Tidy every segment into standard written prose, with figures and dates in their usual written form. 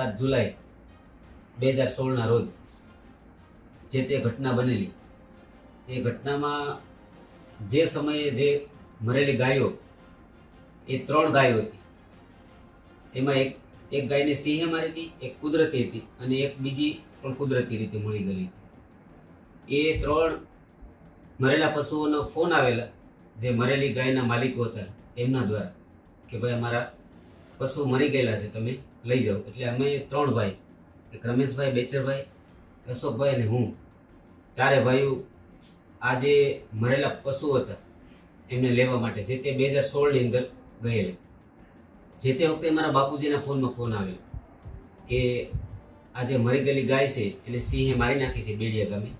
7 જુલાઈ 2016ના રોજ જે તે ઘટના બનેલી, એ ઘટનામાં જે સમયે જે મરેલી ગાયો, એ 3 ગાયો હતી. એમાં એક ગાયને સિંહે મારી હતી, એક કુદરતી હતી અને એક બીજી પણ કુદરતી રીતે મળી ગયેલી. એ 3 મરેલા પશુઓનો ફોન આવેલા જે મરેલી ગાયના માલિકો હતા એમના દ્વારા કે ભાઈ અમારા પશુ મરી ગયેલા છે, તમે લઈ જાઓ. એટલે અમે 3 ભાઈ, એક રમેશભાઈ, બેચરભાઈ, અશોકભાઈ અને હું, 4 ભાઈઓ આ જે મરેલા પશુઓ હતા એમને લેવા માટે જે તે 2016ની અંદર ગયેલા. જે તે વખતે મારા બાપુજીના ફોનમાં ફોન આવ્યો કે આ જે મરી ગયેલી ગાય છે એને સિંહે મારી નાખી છે બેડિયા ગામે,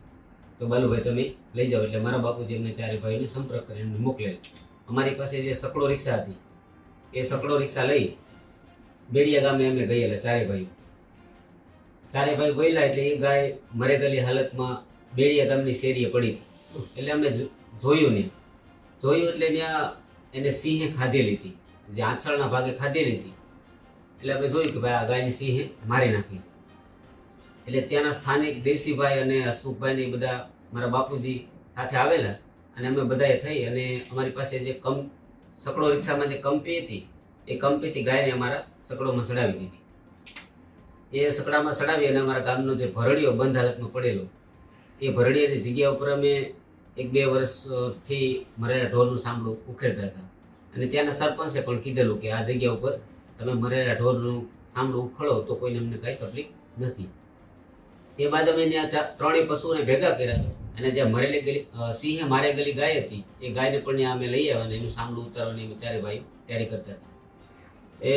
તો બાલુભાઈ તમે લઈ જાઓ. એટલે મારા બાપુજી એમને 4 ભાઈઓને સંપર્ક કરીને એમને મોકલેલા. અમારી પાસે જે સકડો રિક્ષા હતી એ સકડો રિક્ષા લઈ બેડિયા ગામે અમે ગયેલા 4 ભાઈઓ. 4 ભાઈ ગયેલા એટલે એ ગાય મરે ગયેલી હાલતમાં બેડિયા ગામની શેરીએ પડી હતી. એટલે અમે જોયું નહીં, જોયું એટલે ત્યાં એને સિંહે ખાધેલી હતી, જે આંચળના ભાગે ખાધેલી હતી. એટલે અમે જોયું કે ભાઈ આ ગાયને સિંહે મારી નાખી છે. એટલે ત્યાંના સ્થાનિક દેવસીભાઈ અને હસમુખભાઈ ને બધા મારા બાપુજી સાથે આવેલા અને અમે બધાએ થઈ અને અમારી પાસે જે સકડો રિક્ષામાં જે કંપી હતી એ કંપીથી ગાયને અમારા સકડોમાં ચડાવી દીધી. એ સકડામાં ચડાવી અને અમારા ગામનો જે ભરડીઓ બંધ હાલતમાં પડેલો, એ ભરડીની જગ્યા ઉપર અમે 1-2 વર્ષથી મરેલા ઢોરનું સાંભળું ઉખેડતા હતા. અને ત્યાંના સરપંચે પણ કીધેલું કે આ જગ્યા ઉપર તમે મરેલા ઢોરનું સાંભળું ઉખડો તો કોઈને અમને કાંઈ તકલીફ નથી. એ બાદ અમે ત્યાં 3 પશુઓને ભેગા કર્યા અને જે મરેલી ગયેલી સિંહે મારે ગયેલી ગાય હતી એ ગાયને પણ ત્યાં અમે લઈ આવ્યા અને એનું સાંભળું ઉતારવાની અમે 4 ભાઈઓ તૈયારી કરતા હતા. એ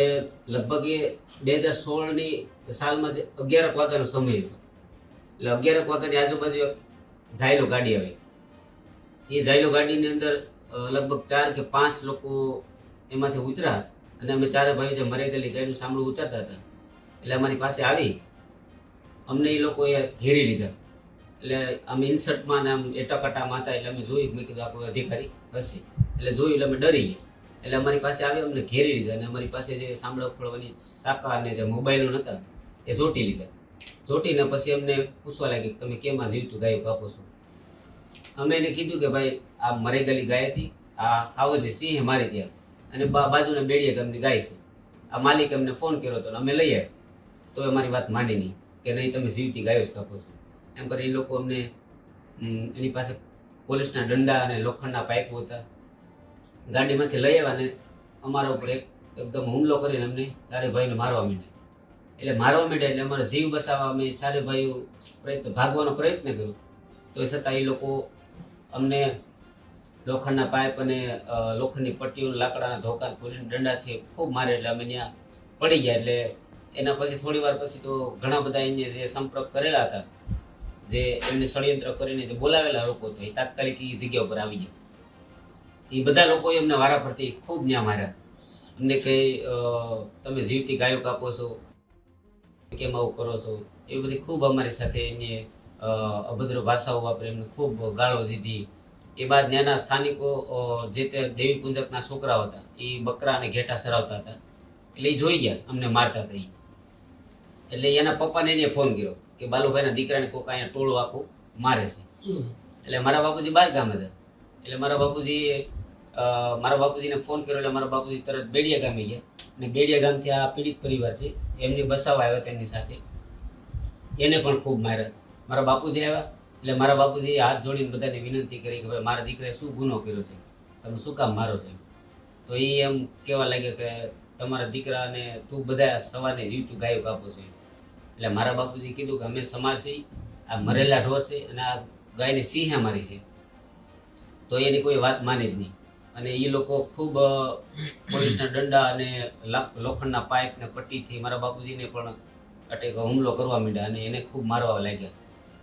લગભગ એ 2016ની સાલમાં જે 11 વાગ્યાનો સમય હતો. એટલે 11 વાગ્યાની આજુબાજુ ઝાયલો ગાડી આવી. એ ઝાયલો ગાડીની અંદર લગભગ 4 કે 5 લોકો એમાંથી ઉતર્યા અને અમે 4 ભાઈઓ જે મરી ગયેલી ગાયનું સાંભળું ઉતારતા હતા એટલે અમારી પાસે આવી અમને એ લોકોએ ઘેરી લીધા. એટલે અમે ઇન્સર્ટમાં ને આમ એટાકટામાં હતા એટલે અમે જોયું, મેં કીધું આ કોઈ અધિકારી હશે. એટલે જોયું એટલે અમે ડરી ગયા. એટલે અમારી પાસે આવી અમને ઘેરી લીધા અને અમારી પાસે જે સાંભળા ઉખડવાની શાખા અને જે મોબાઈલો નહોતા એ જોટી લીધા. જોટીને પછી અમને પૂછવા લાગી તમે કેમ આ જીવતું ગાયું કાપો છો? અમે એને કીધું કે ભાઈ આ મરી ગયેલી ગાય હતી, આ આવો છે સિંહે મારી ત્યાં અને બાજુના બેડિયા ગામની ગાય છે. આ માલિક અમને ફોન કર્યો હતો અને અમે લઈ આવ્યા. તો અમારી વાત માની નહીં કે નહીં તમે જીવતી ગાયો જ કાપો છો. એમ કરી એ લોકો અમને એની પાસે પોલીસના દંડા અને લોખંડના પાઇપો હતા, ગાડીમાંથી લઈ આવ્યા અને અમારા ઉપર એકદમ હુમલો કરીને અમને 4 ભાઈને મારવા માંડ્યા. એટલે મારવા માંડ્યા એટલે અમારો જીવ બચાવવા અમે 4 ભાઈઓ ભાગવાનો પ્રયત્ન કર્યો. તો એ છતાં એ લોકો અમને લોખંડના પાઇપ અને લોખંડની પટ્ટીઓ, લાકડાના ધોકા, પોલીસના દંડાથી ખૂબ મારે એટલે અમે ત્યાં પડી ગયા. એટલે એના પછી થોડી વાર પછી તો ઘણા બધા એને જે સંપર્ક કરેલા હતા, જે એમને ષડયંત્ર કરીને જે બોલાવેલા લોકો હતા, એ તાત્કાલિક એ જગ્યા ઉપર આવી ગયા. એ બધા લોકોએ અમને વારાફરતી ખૂબ ન્યા માર્યા. અમને કહે તમે જીવતી ગાયો કાપો છો, કેમ આવું કરો છો? એ બધી ખૂબ અમારી સાથે એને અભદ્ર ભાષાઓ વાપરી, એમને ખૂબ ગાળો દીધી. એ બાદ ત્યાંના સ્થાનિકો જે તે દેવી પૂજકના છોકરાઓ હતા એ બકરા અને ઘેટા સરાવતા હતા. એટલે એ જોઈ ગયા અમને મારતા હતા. એટલે એના પપ્પાને એને ફોન કર્યો કે બાલુભાઈના દીકરાને કોક અહીંયા ટોળું આખું મારે છે. એટલે મારા બાપુજી 12 ગામ હતા. એટલે મારા બાપુજીને ફોન કર્યો એટલે મારા બાપુજી તરત બેડિયા ગામે ગયા અને બેડિયા ગામથી આ પીડિત પરિવાર છે એમની બસાવવા આવ્યા તેમની સાથે. એને પણ ખૂબ માર્યા. મારા બાપુજી આવ્યા એટલે મારા બાપુજીએ હાથ જોડીને બધાને વિનંતી કરી કે ભાઈ મારા દીકરાએ શું ગુનો કર્યો છે, તમે શું કામ મારો છો? તો એ એમ કહેવા લાગ્યો કે તમારા દીકરાને તું બધા સવારે જીવતું ગાયો કાપો છો. એટલે મારા બાપુજી કીધું કે અમે સમાર છીએ, આ મરેલા ઢોર છે અને આ ગાયને સિંહે મારી છે. તો એની કોઈ વાત માને જ નહીં. અને એ લોકો ખૂબ પોલીસના દંડા અને લોખંડના પાઇપ ને પટ્ટીથી મારા બાપુજીને પણ અટેક હુમલો કરવા માંડ્યા અને એને ખૂબ મારવા લાગ્યા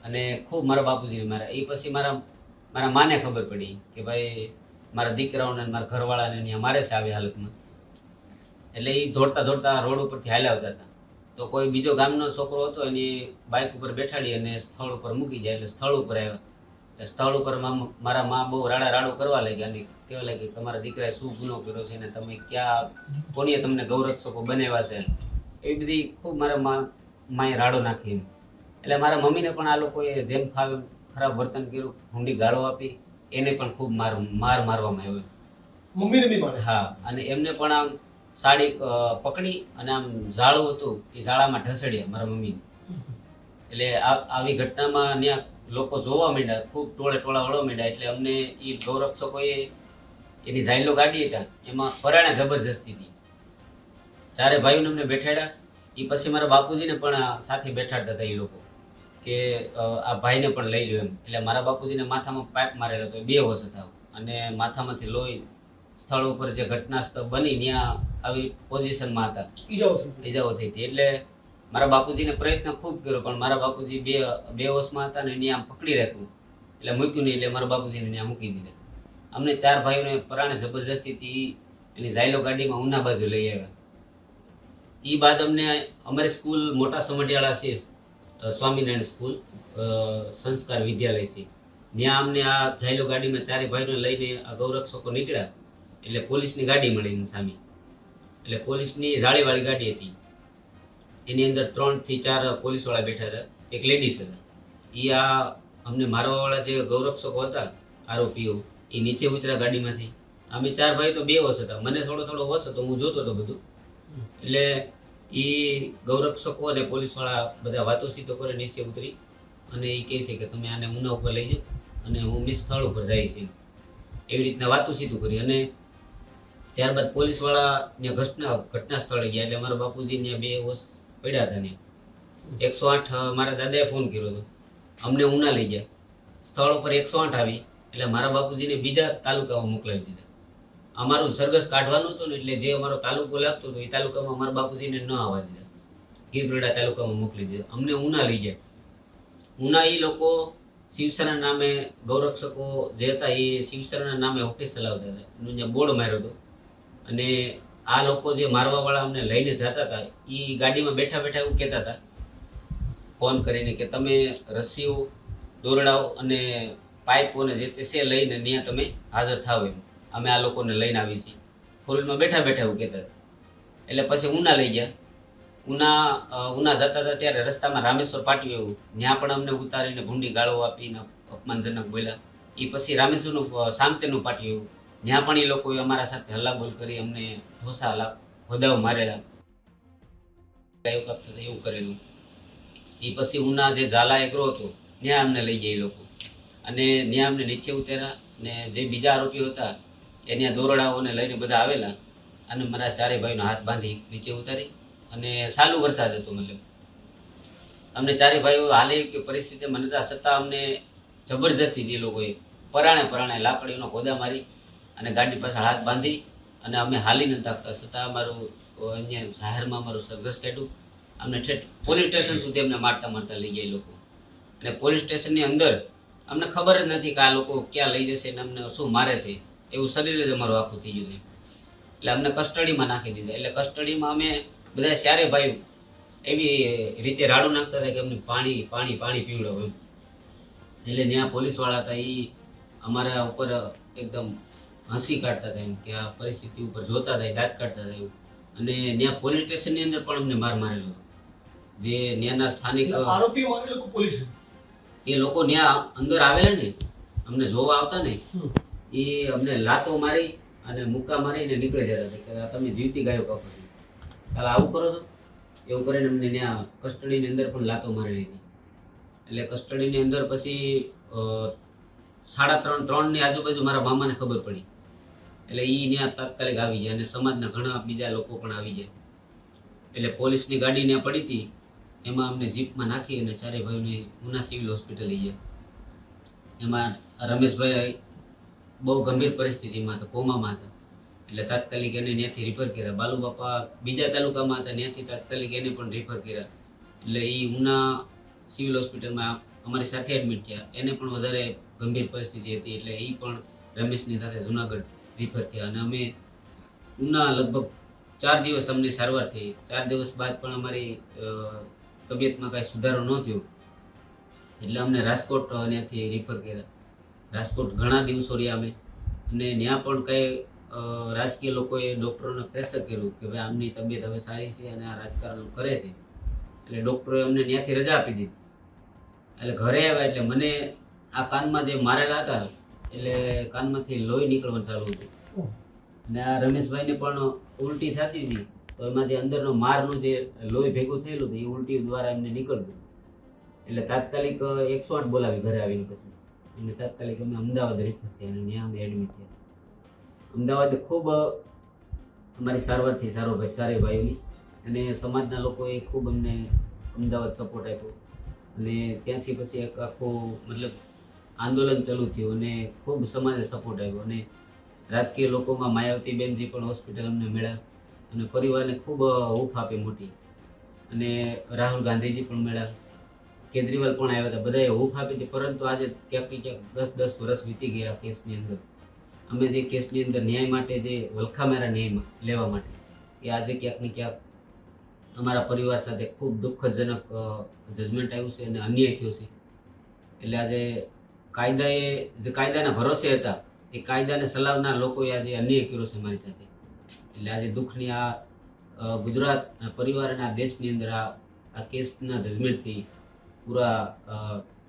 અને ખૂબ મારા બાપુજીને માર્યા. એ પછી મારા માને ખબર પડી કે ભાઈ મારા દીકરાઓને મારા ઘરવાળાને અહીંયા મારે છે આવી હાલતમાં. એટલે એ દોડતા દોડતા રોડ ઉપરથી હાલ્યા આવતા હતા. તો કોઈ બીજો ગામનો છોકરો હતો એની બાઇક ઉપર બેઠાડી અને સ્થળ ઉપર મૂકી જાય. એટલે સ્થળ ઉપર આવ્યા. સ્થળ ઉપર મારા મા બહુ રાડું કરવા લાગ્યા અને કહેવા લાગી તમારા દીકરાએ શું ગુનો કર્યો છે ને તમે ક્યાં કોણીએ તમને ગૌરક્ષકો બનાવ્યા છે. એવી બધી ખૂબ મારા માએ રાડો નાખી એમ. એટલે મારા મમ્મીને પણ આ લોકોએ જેમ ફાવે ખરાબ વર્તન કર્યું, ઊંડી ગાળો આપી, એને પણ ખૂબ મારવામાં આવ્યો. મમ્મીને બી મારે? હા, અને એમને પણ આમ સાડી પકડી અને આમ ઝાડું હતું એ ઝાડામાં ઢસડ્યા મારા મમ્મીને. એટલે આવી ઘટનામાં ત્યાં લોકો જોવા માંડ્યા, ખૂબ ટોળા વળવા માંડ્યા. એટલે અમને એ ગૌરક્ષકોએ એની ઝાયલો ગાડી હતા એમાં પરાણે જબરજસ્તી હતી. ચારે ભાઈઓને અમને બેઠાડ્યા. એ પછી મારા બાપુજીને પણ સાથે બેઠાડતા હતા એ લોકો કે આ ભાઈને પણ લઈ લો એમ. એટલે મારા બાપુજીને માથામાં પાઇપ મારેલો હતો, બેહોશ હતા અને માથામાંથી લોહી સ્થળ ઉપર જે ઘટના સ્થળ બની ત્યાં આવી પોઝિશનમાં હતા, ઈજાઓ થઈ હતી. એટલે મારા બાપુજીને પ્રયત્ન ખૂબ કર્યો પણ મારા બાપુજી બેહોશમાં હતા ને ત્યાં પકડી રાખ્યું, એટલે મૂક્યું નહીં. એટલે મારા બાપુજીને ત્યાં મૂકી દીધા. અમને ચાર ભાઈઓને પરાણે જબરજસ્તીથી એની ઝાયલો ગાડીમાં ઉના બાજુ લઈ આવ્યા. એ બાદ અમને અમારી સ્કૂલ મોટા સમઢિયાળા છે, સ્વામિનારાયણ સ્કૂલ સંસ્કાર વિદ્યાલય છે, ત્યાં અમને આ ઝાયલો ગાડીમાં ચારે ભાઈઓને લઈને આ ગૌરક્ષકો નીકળ્યા. એટલે પોલીસની ગાડી મળી એની સામે. એટલે પોલીસની જાળીવાળી ગાડી હતી, એની અંદર 3 થી 4 પોલીસવાળા બેઠા હતા, એક લેડીઝ હતા. એ આ અમને મારવાવાળા જે ગૌરક્ષકો હતા આરોપીઓ એ નીચે ઉતર્યા ગાડીમાંથી. અમે ચાર ભાઈ તો બેહોશ હતા, મને થોડો હોશ હતો, હું જોતો હતો બધું. એટલે એ ગૌરક્ષકો અને પોલીસવાળા બધા વાતો સીધો કરે નીચે ઉતરી અને એ કહે છે કે તમે આને ઉના ઉપર લઈ જાઓ અને હું બી સ્થળ ઉપર જાય છે, એવી રીતના વાતો સીધું કરી. અને ત્યારબાદ પોલીસવાળા ત્યાં ઘટના સ્થળે ગયા. એટલે મારા બાપુજી ત્યાં બેહોશ પડ્યા હતા ને 108 મારા દાદાએ ફોન કર્યો હતો, અમને ઉના લઈ ગયા. સ્થળ ઉપર 108 આવી એટલે મારા બાપુજીને બીજા તાલુકામાં મોકલાવી દીધા. અમારું સરઘસ કાઢવાનું હતું ને એટલે જે અમારો તાલુકો લાગતો હતો એ તાલુકામાં મારા બાપુજીને ન આવવા દીધા, ગીરગઢડા તાલુકામાં મોકલી દીધા. અમને ઉના લઈ ગયા. ઉના એ લોકો શિવસેના નામે ગૌરક્ષકો જે હતા એ શિવસેના નામે ઓફિસ ચલાવતા હતા, એનું ત્યાં બોર્ડ માર્યો હતો. અને આ લોકો જે મારવાવાળા અમને લઈને જતા હતા એ ગાડીમાં બેઠા બેઠા એવું કહેતા હતા ફોન કરીને કે તમે રસ્સીઓ, દોરડાઓ અને પાઇપોને જે તે છે લઈને ત્યાં તમે હાજર થાવ એમ, અમે આ લોકોને લઈને આવી છીએ. ફોરવ્હીલમાં બેઠા બેઠા એવું કહેતા હતા. એટલે પછી ઉના લઈ ગયા. ઉના જતા હતા ત્યારે રસ્તામાં રામેશ્વર પાટિયું એવું, ત્યાં પણ અમને ઉતારીને ભૂંડી ગાળો આપીને અપમાનજનક બોલ્યા. એ પછી રામેશ્વરનું સામતેનું પાટિયું એવું, ત્યાં પણ એ લોકોએ અમારા સાથે હલ્લાબોલ કરી, અમને ઢોસા હોદાઓ મારેલા, એવું કરેલું. એ પછી ઉના જે ઝાલા એગ્રો હતો ત્યાં અમને લઈ ગયા એ લોકો, અને ત્યાં અમને નીચે ઉતર્યા. ને જે બીજા આરોપીઓ હતા એ ત્યાં દોરડાઓને લઈને બધા આવેલા અને મારા ચારે ભાઈનો હાથ બાંધી નીચે ઉતારી. અને ચાલુ વરસાદ હતો, મતલબ અમને ચારે ભાઈઓ હાલે કે પરિસ્થિતિ મને છતાં અમને જબરજસ્તી જે લોકોએ પરાણે લાકડીનો હોદા મારી અને ગાડી પાછળ હાથ બાંધી અને અમે હાલી નતા શકતા, છતાં અમારું અહીંયા જાહેરમાં અમારું સરઘસ કાઢ્યું. અમને ઠેઠ પોલીસ સ્ટેશન સુધી અમને મારતા લઈ ગયા એ લોકો. અને પોલીસ સ્ટેશનની અંદર અમને ખબર જ નથી કે આ લોકો ક્યાં લઈ જશે ને અમને શું મારે છે, એવું શરીર જ અમારું આખું થઈ ગયું. એટલે અમને કસ્ટડીમાં નાખી દીધા. એટલે કસ્ટડીમાં અમે બધા ચારે ભાઈ એવી રીતે રાડું નાખતા હતા કે અમને પાણી પીવડાવો એમ. એટલે ત્યાં પોલીસવાળા હતા એ અમારા ઉપર એકદમ હસી કાઢતા હતા એમ કે આ પરિસ્થિતિ ઉપર જોતા હતા, દાંત કાઢતા હતા એવું. અને ત્યાં પોલીસ સ્ટેશનની અંદર પણ અમને મારેલો હતો. જે ત્યાંના સ્થાનિક આરોપીઓ મારેલો પોલીસ એ લોકો ત્યાં અંદર આવેલા ને અમને જોવા આવતા ને એ અમને લાતો મારી અને મુક્કા મારીને નીકળી જતા હતા કે તમે જીવતી ગાયો કાપો છો, ચાલ આવું કરો છો, એવું કરીને અમને ત્યાં કસ્ટડીની અંદર પણ લાતો મારી લીધી. એટલે કસ્ટડીની અંદર પછી 3:30ની આજુબાજુ મારા મામાને ખબર પડી. એટલે એ ત્યાં તાત્કાલિક આવી ગયા અને સમાજના ઘણા બીજા લોકો પણ આવી ગયા. એટલે પોલીસની ગાડી ત્યાં પડી હતી, એમાં અમને જીપમાં નાખી અને ચારે ભાઈઓને ઉના સિવિલ હોસ્પિટલ લઈ ગયા. એમાં રમેશભાઈ બહુ ગંભીર પરિસ્થિતિમાં હતા, કોમામાં હતા. એટલે તાત્કાલિક એને ત્યાંથી રિફર કર્યા. બાલુબાપા બીજા તાલુકામાં હતા, ત્યાંથી તાત્કાલિક એને પણ રિફર કર્યા. એટલે એ ઉના સિવિલ હોસ્પિટલમાં અમારી સાથે એડમિટ થયા. એને પણ વધારે ગંભીર પરિસ્થિતિ હતી એટલે એ પણ રમેશની સાથે જુનાગઢ રિફર થયા. અને અમે ઉના લગભગ 4 દિવસ અમને સારવાર થઈ. 4 દિવસ બાદ પણ અમારી તબિયતમાં કાંઈ સુધારો ન થયો એટલે અમને રાજકોટ ત્યાંથી રિફર કર્યા. રાજકોટ ઘણા દિવસો રહ્યા અમે, અને ત્યાં પણ કંઈ રાજકીય લોકોએ ડૉક્ટરોને પ્રેશર કર્યું કે ભાઈ આમની તબિયત હવે સારી છે અને આ રાજકારણ કરે છે, એટલે ડૉક્ટરોએ અમને ત્યાંથી રજા આપી દીધી. એટલે ઘરે આવ્યા એટલે મને આ કાનમાં જે મારેલા હતા એટલે કાનમાંથી લોહી નીકળવાનું ચાલુ હતું, અને આ રમેશભાઈને પણ ઉલટી થતી હતી, તો એમાંથી અંદરનો મારનું જે લોહી ભેગું થયેલું હતું એ ઉલટી દ્વારા એમને નીકળતું. એટલે તાત્કાલિક 108 બોલાવી ઘરે આવીને પછી અને તાત્કાલિક અમે અમદાવાદ રિફર થયા અને ત્યાં અમે એડમિટ થયા. અમદાવાદ ખૂબ અમારી સારવારથી સારી ભાઈઓની અને સમાજના લોકોએ ખૂબ અમને અમદાવાદ સપોર્ટ આપ્યો, અને ત્યાંથી પછી એક આખું મતલબ આંદોલન ચાલુ થયું અને ખૂબ સમાજે સપોર્ટ આપ્યો. અને રાજકીય લોકોમાં માયાવતીબેનજી પણ હોસ્પિટલ અમને મળ્યા અને પરિવારને ખૂબ હૂંફ આપી મોટી, અને રાહુલ ગાંધીજી પણ મળ્યા, કેજરીવાલ પણ આવ્યા હતા, બધાએ હૂંફ આપી હતી. પરંતુ આજે ક્યાંક ને ક્યાંક 10 વર્ષ વીતી ગયા કેસની અંદર. અમે જે કેસની અંદર ન્યાય માટે જે વલખામેરા ન્યાય લેવા માટે એ આજે ક્યાંક ને ક્યાંક અમારા પરિવાર સાથે ખૂબ દુઃખજનક જજમેન્ટ આવ્યું છે અને અન્યાય થયો છે. એટલે આજે કાયદાના ભરોસે હતા એ કાયદાને ચલાવનાર લોકોએ આજે અન્યાય કર્યો છે મારી સાથે. એટલે આજે દુઃખની આ ગુજરાત પરિવાર અને આ દેશની અંદર આ કેસના જજમેન્ટથી પૂરા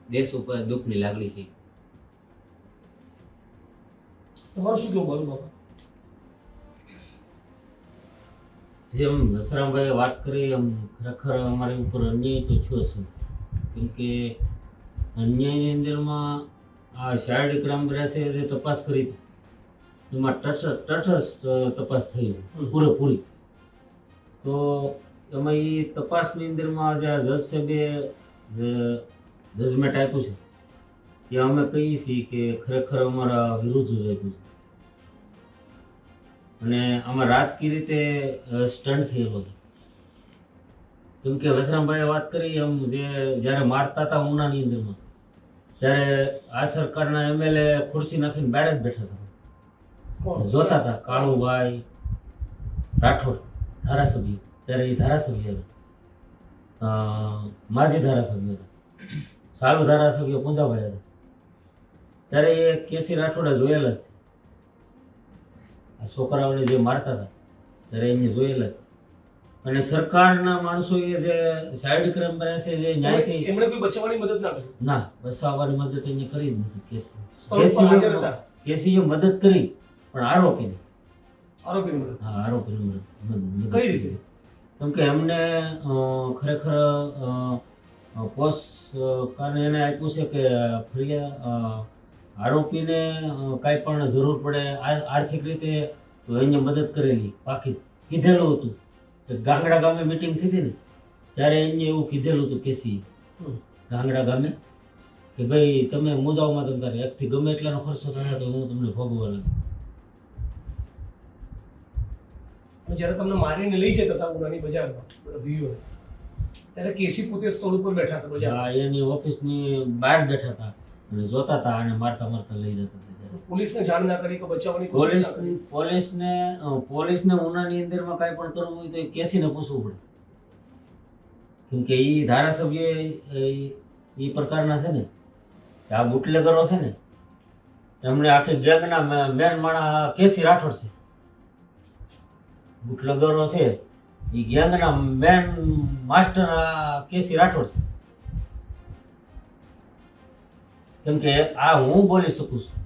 દેશ ઉપર દુઃખની લાગણી છે. તમારું શું કેવું બોલું બાબા? જેમ વસરામભાઈએ વાત કરી એમ ખરેખર અમારી ઉપર અન્યાય તો થયો છે, કેમ કે અન્યાયની અંદરમાં આ શારીરિક ક્રાઇમ છે જે તપાસ કરી એમાં તટસ્થ તપાસ થઈ પૂરેપૂરી. તો એમાં એ તપાસની અંદરમાં જે જજ સાહેબે જે જજમેન્ટ આપ્યું છે એ અમે કહીએ છીએ કે ખરેખર અમારા વિરુદ્ધ જ આપ્યું છે, અને આમાં રાજકીય રીતે સ્ટન્ટ થયેલો છે. કેમ કે વસરામભાઈએ વાત કરી એમ જે જ્યારે મારતા હતા ઉનાની અંદરમાં ત્યારે આ સરકારના એમએલએ ખુરશી નાખીને બહાર જ બેઠા હતા, જોતા હતા. કાળુભાઈ રાઠોડ ધારાસભ્ય, ત્યારે એ ધારાસભ્ય હતા, માજી ધારાસભ્ય હતા, સાલુ ધારાસભ્ય પૂંજાભાઈ હતા, ત્યારે એ કેસી રાઠોડે જોયેલા જ છે. આ છોકરાઓને જે મારતા હતા ત્યારે એમને જોયેલા જ છે. અને સરકારના માણસોએ જે શારીરિક ક્રાઇમ કર્યા છે જે ન્યાયથી એમણે કોઈ બચાવવાની મદદ ના કરી? ના, બચાવવાની મદદ એને કરી જ નથી. સ્થળ પર હાજર હતા. કેસીએ મદદ કરી પણ આરોપીને આરોપીની મદદ? હા, આરોપીની મદદ કઈ રીતે? કેમ કે એમને ખરેખર પોસ્ટ કારણે એને આપ્યું છે કે ફરિયાદ આરોપીને કાંઈ પણ જરૂર પડે આર્થિક રીતે તો એને મદદ કરેલી પાકી કીધેલું હતું. ગાંગડા ગામે મીટિંગ થઈ હતી ને ત્યારે એને એવું કીધેલું હતું કેસી ગાંગડા ગામે કે ભાઈ તમે મુદાઓમાં તમે તારે એકથી ગમે એટલાનો ખર્ચો થાય તો હું તમને ભોગવવા લાગુ. જ્યારે તમને મારીને લઈ જતા હતા ઉનાની બજારમાં બધા ભીડો, ત્યારે કેસી પોતે સ્થળ ઉપર બેઠા હતા બજાર? હા, એની ઓફિસની બહાર બેઠા હતા અને જોતા હતા અને મારતા મારતા લઈ જતા હતા. પોલીસને જાણ ના કરી કે બચાવવાની કોશિશ ના કરી? પોલીસને ઉનાની અંદરમાં કાંઈ પણ કરવું હોય તો એ કેસીને પૂછવું પડે, કેમ કે એ ધારાસભ્ય એ પ્રકારના છે ને કે આ બુટલેગરો છે ને એમને આખી ગેંગના મેન માણસ કેસી રાઠોડ છે. બુટલેગરો છે એ ગેંગના મેન માસ્ટર કેસી રાઠોડ છે. કેમ કે આ હું બોલી શકું છું,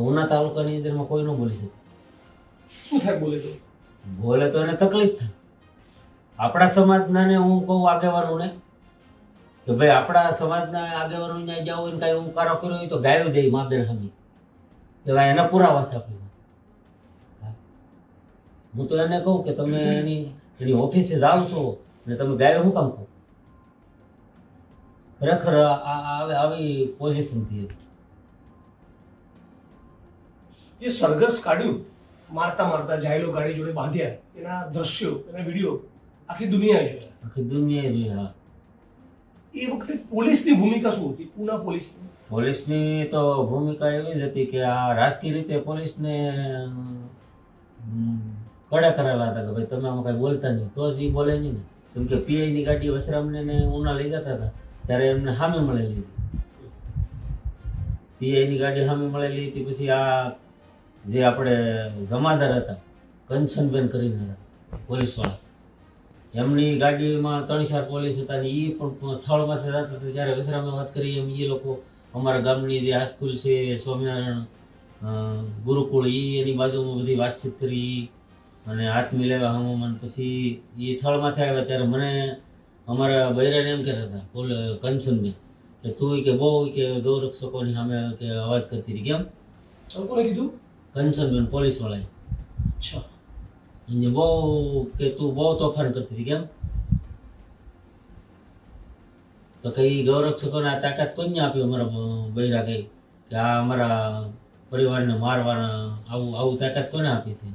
ઉના તાલુકાની અંદરમાં કોઈ ન બોલી શકે. શું થાય બોલે તો? બોલે તો એને તકલીફ થાય. આપણા સમાજના ને હું કહું આગેવાનોને કે ભાઈ આપણા સમાજના આગેવાનો ત્યાં જાવ ને કાંઈ ઉકારો કર્યો હોય તો ગાયો દે મા બેન સામે કે ભાઈ એના પુરાવા છે આપણી. હું તો એને કહું કે તમે એની ઓફિસે જાઓ છો ને તમે ગાયો શું કામ કહો? ખરેખર આવી પોઝિશન થઈ હતી. એ સરઘસ કાઢ્યું મારતા મારતા જાયલો ગાડી જોડે બાંધ્યા, એના દ્રશ્યો એના વિડીયો આખી દુનિયાએ જોયા. આખી દુનિયાએ જોયા. એ વખતે પોલીસની ભૂમિકા શું હતી? પૂના પોલીસની તો ભૂમિકા એવી જ હતી કે આ રાજકીય રીતે પોલીસને કડે કરેલા હતા કે ભાઈ તમે આમાં કઈ બોલતા નહીં તો જ એ બોલે નહીં ને. કેમ કે પીઆઈની ગાડી વસરામને ને ઉના લઈ જતા હતા ત્યારે એમને સામે મળેલી હતી. પીઆઈની ગાડી સામે મળેલી હતી. પછી આ જે આપણે જમાદાર હતા કંચનબેન કરીને હતા પોલીસવાળા, એમની ગાડીમાં 3-4 પોલીસ હતા ને એ પણ થળમાંથી જતા હતા. જ્યારે વસરામે વાત કરી એમ એ લોકો અમારા ગામની જે હાઈસ્કૂલ છે સ્વામિનારાયણ ગુરુકુળ એની બાજુમાં બધી વાતચીત કરી અને હાથ મિલાવ્યા હમણાં. પછી એ થળમાંથી આવ્યા ત્યારે મને અમારા બૈરાને એમ કહેતા હતા કંચનબેન કે તું કે બહુ કે ગૌરક્ષકોની સામે કે અવાજ કરતી હતી. કેમ? કોને કીધું? કંચનબેન પોલીસવાળાએ. અચ્છા. એને બહુ કે તું બહુ તોફાન કરતી હતી. કેમ? તો કઈ ગૌરક્ષકોને આ તાકાત કોને આપી? અમારા બૈરા કઈ કે આ અમારા પરિવારને મારવાના આવું તાકાત કોને આપી છે?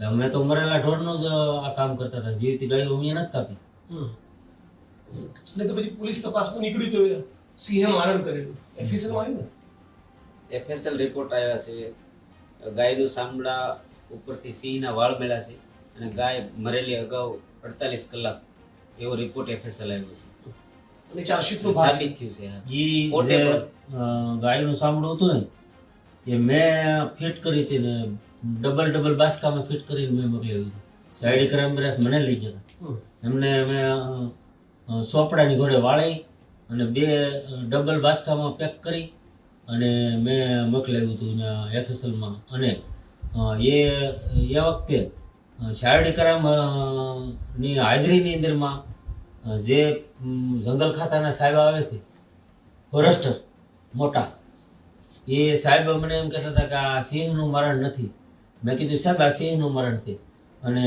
અમે તો મરેલા ઢોરનું જ આ કામ કરતા હતા, જીવતી ગાયો અમે નથી કાપી. એટલે તો પછી પોલીસ તપાસમાં નીકળ્યું કે સિંહે મારણ કરેલું, એફએસએલ માં આવ્યું ને? FSL રિપોર્ટ આવ્યા છે, ગાયનું સાંભળા ઉપરથી સિંહના વાળ મળ્યા છે અને ગાય મરેલી અગાઉ 48 કલાક એવો રિપોર્ટ FSL આવ્યો છે અને ચાર્જશીટનો ભાગ સાબિત થયું છે. હા. ઈ કોર્ટે જે પણ ગાયનું સાંભળું હતું ને એ મેં ફિટ કરી હતી ને ડબલ બાસકામાં ફિટ કરીને મેં મોકલાવી હતી. સાઈડ ક્રાઇમ બ્રાન્ચ મને લઈ ગયા હતા. એમને મેં સોપડાની ઘોડે વાળી અને 2 ડબલ બાસકામાં પેક કરી અને મેં મોકલાવ્યું હતું FSLમાં. અને એ વખતે શાયરી ક્રાઇમ ની હાજરીની અંદરમાં જે જંગલ ખાતાના સાહેબ આવે છે ફોરેસ્ટર મોટા, એ સાહેબ મને એમ કહેતા હતા કે આ સિંહનું મરણ નથી. મેં કીધું સાહેબ આ સિંહનું મરણ છે અને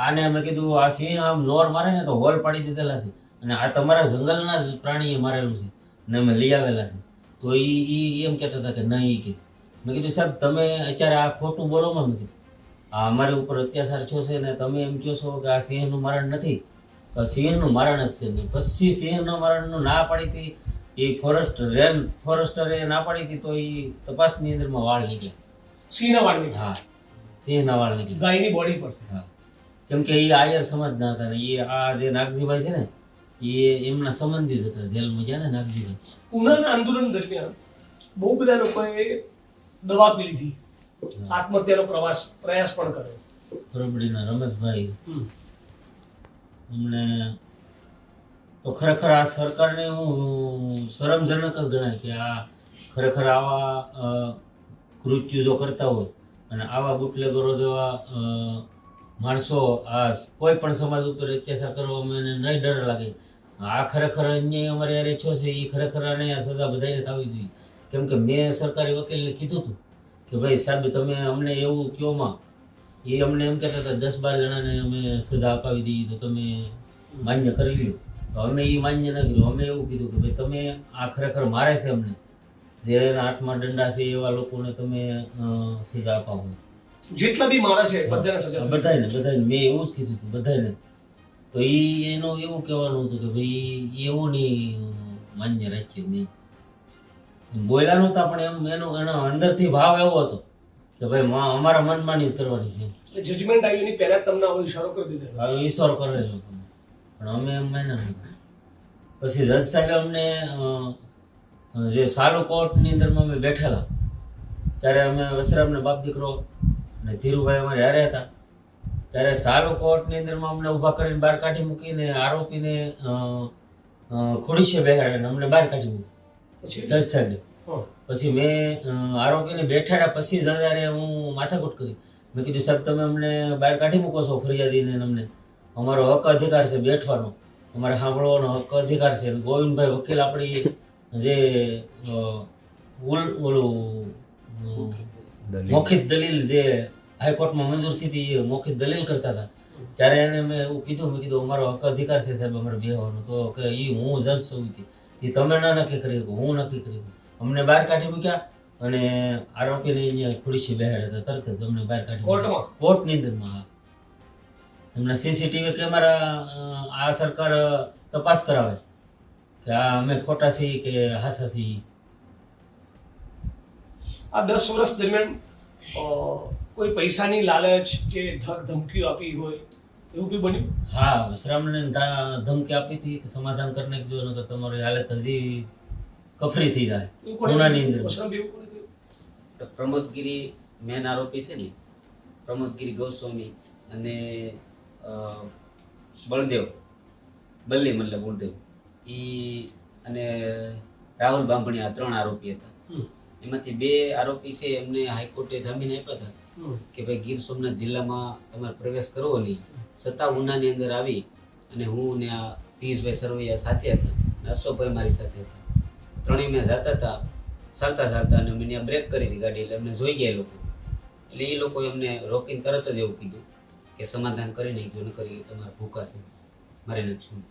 આને મેં કીધું આ સિંહ આમ નોર મારે ને તો હોલ પાડી દીધેલા છે અને આ તમારા જંગલના જ પ્રાણીએ મારેલું છે અને અમે લઈ આવેલા છે. તો એ એમ કહેતા હતા કે નહીં કે મેં કીધું સાહેબ તમે અત્યારે આ ખોટું બોલોમાં. મેં કીધું આ અમારી ઉપર અત્યાચાર થયો છે ને તમે એમ કહો છો કે આ સિંહનું મરણ નથી, તો સિંહનું મરણ જ છે. ને પછી સિંહના મરણનું ના પાડી હતી એ ફોરેસ્ટરે ના પાડી હતી તો એ તપાસની અંદરમાં વાળ નીકળ્યા. સિંહના વાળ નીકળ્યા? હા, સિંહના વાળ નીકળ્યા ગાયની બોડી પર. હા, કેમ કે એ આયર સમાજના હતા ને એ આ જે નાગજીભાઈ છે ને એ એમના સંબંધી જ હતા. જેલમાં ગયા ને નાગજીભાઈ. ઉનાના આંદોલન દરમિયાન બહુ બધા લોકોએ દવા પી લીધી, આત્મહત્યાનો પ્રયાસ પણ કર્યો. પરબડીના રમેશભાઈ અમને તો ખરેખર આ સરકારને હું શરમજનક જ ગણાય કે આ ખરેખર આવા કૃત્યુ જો કરતા હોય અને આવા બુટલેગરો જેવા માણસો આ કોઈ પણ સમાજ ઉપર અત્યાચાર કરવામાં એને નહીં ડર લાગે. આ ખરેખર અન્યાય અમારે યારે થયો છે એ ખરેખર આને આ સજા બધાને થવી જોઈએ. કેમ કે મેં સરકારી વકીલને કીધું હતું કે ભાઈ સાહેબ તમે અમને એવું કયોમાં, એ અમને એમ કહેતા હતા 10-12 જણાને અમે સજા અપાવી દઈએ તો તમે માન્ય કરી લ્યો. તો અમે એ માન્ય ન કર્યું. અમે એવું કીધું કે ભાઈ તમે આ ખરેખર મારે છે અમને, જેના હાથમાં દંડા છે એવા લોકોને તમે સજા અપાવો. જેટલા બી મારા છે બધાને સજા. બધાને મેં એવું જ કીધું હતું બધાને. તો એનું એવું કહેવાનું હતું કે ભાઈ એવું નહીં માન્ય રાખીએ નહીં. બોલ્યા નહોતા પણ એનો અંદરથી ભાવ એવો હતો કે ભાઈ અમારા મનમાની જ કરવાની છે. જજમેન્ટ આવ્યું એની પહેલા તમને આવો ઈશારો કરી દીધો. હવે ઈશ્વર કરે છે પણ અમે એમ માન્યા નહીં. પછી જજ સાહેબે અમને જે સાલુ કોર્ટની અંદરમાં અમે બેઠેલા ત્યારે અમે વસરામને બાપ દીકરો અને ધીરુભાઈ અમારે હારે હતા. ત્યારે સાલુ કોર્ટની અંદરમાં અમને ઊભા કરીને બહાર કાઢી મૂકીને આરોપીને ખુરશીએ બેસાડીને અમને બહાર કાઢી મૂકી જજ સાહેબે. પછી મેં આરોપીને બેઠાડ્યા પછી જયારે હું માથાકૂટ કરી. મેં કીધું સાહેબ તમે અમને બહાર કાઢી મૂકો છો ફરિયાદીને, અમને અમારો હક અધિકાર છે બેઠવાનો, અમારે સાંભળવાનો હક અધિકાર છે. ગોવિંદભાઈ વકીલ આપણી જે ઓલું મૌખિક દલીલ જે હાઈકોર્ટમાં મંજૂર થઈ હતી એ મૌખિક દલીલ કરતા હતા ત્યારે એને મેં એવું કીધું, મેં કીધું અમારો હક અધિકાર છે સાહેબ અમારે બેહવાનો. તો કે એ હું જજ છું એ તમે ના નક્કી કરી શકો, હું નક્કી કરી શકું. અમને બહાર કાઢી મૂક્યા અને આરોપીને અહીંયા ખુરશી બેહાડ્યા હતા. તરત જ અમને બહાર કાઢી કોર્ટની અંદરમાં. હા, એમના CCTV કેમેરા આ સરકાર તપાસ કરાવે કે આ અમે ખોટા છીએ કે હાસા છીએ. આ 10 વર્ષ દરમિયાન કોઈ પૈસાની લાલચ કે ધમકીઓ આપી હોય એવું કઈ બન્યું? હા, વસરામને ધમકી આપી હતી કે સમાધાન કરીને જો નકર તમારી હાલત હજી કફરી થઈ જાય. ગુનાની અંદર પ્રમોદગીરી મેન આરોપી છે ને પ્રમોદગીરી ગોસ્વામી અને બળદેવ બલ્લી મતલબ બળદેવ અને રાહુલ બાંભણિયા 3 આરોપી હતા. એમાંથી 2 આરોપી છે એમને હાઈકોર્ટે જામીન આપ્યા હતા કે ભાઈ ગીર સોમનાથ જિલ્લામાં તમારે પ્રવેશ કરવો નહીં, છતાં ઉનાની અંદર આવી અને હું ને આ પિયુષભાઈ સરવૈયા સાથે હતા, અશોકભાઈ મારી સાથે હતા. ત્રણેય મેં જતા હતા ચાલતા અને મેં ત્યાં બ્રેક કરી હતી ગાડી, એટલે અમને જોઈ ગયા એ લોકો. એટલે એ લોકો એમને રોકીને તરત જ એવું કીધું કે સમાધાન કરી નાખ્યું, ન કરી તમારે ભૂકા છે મારી નાખશું.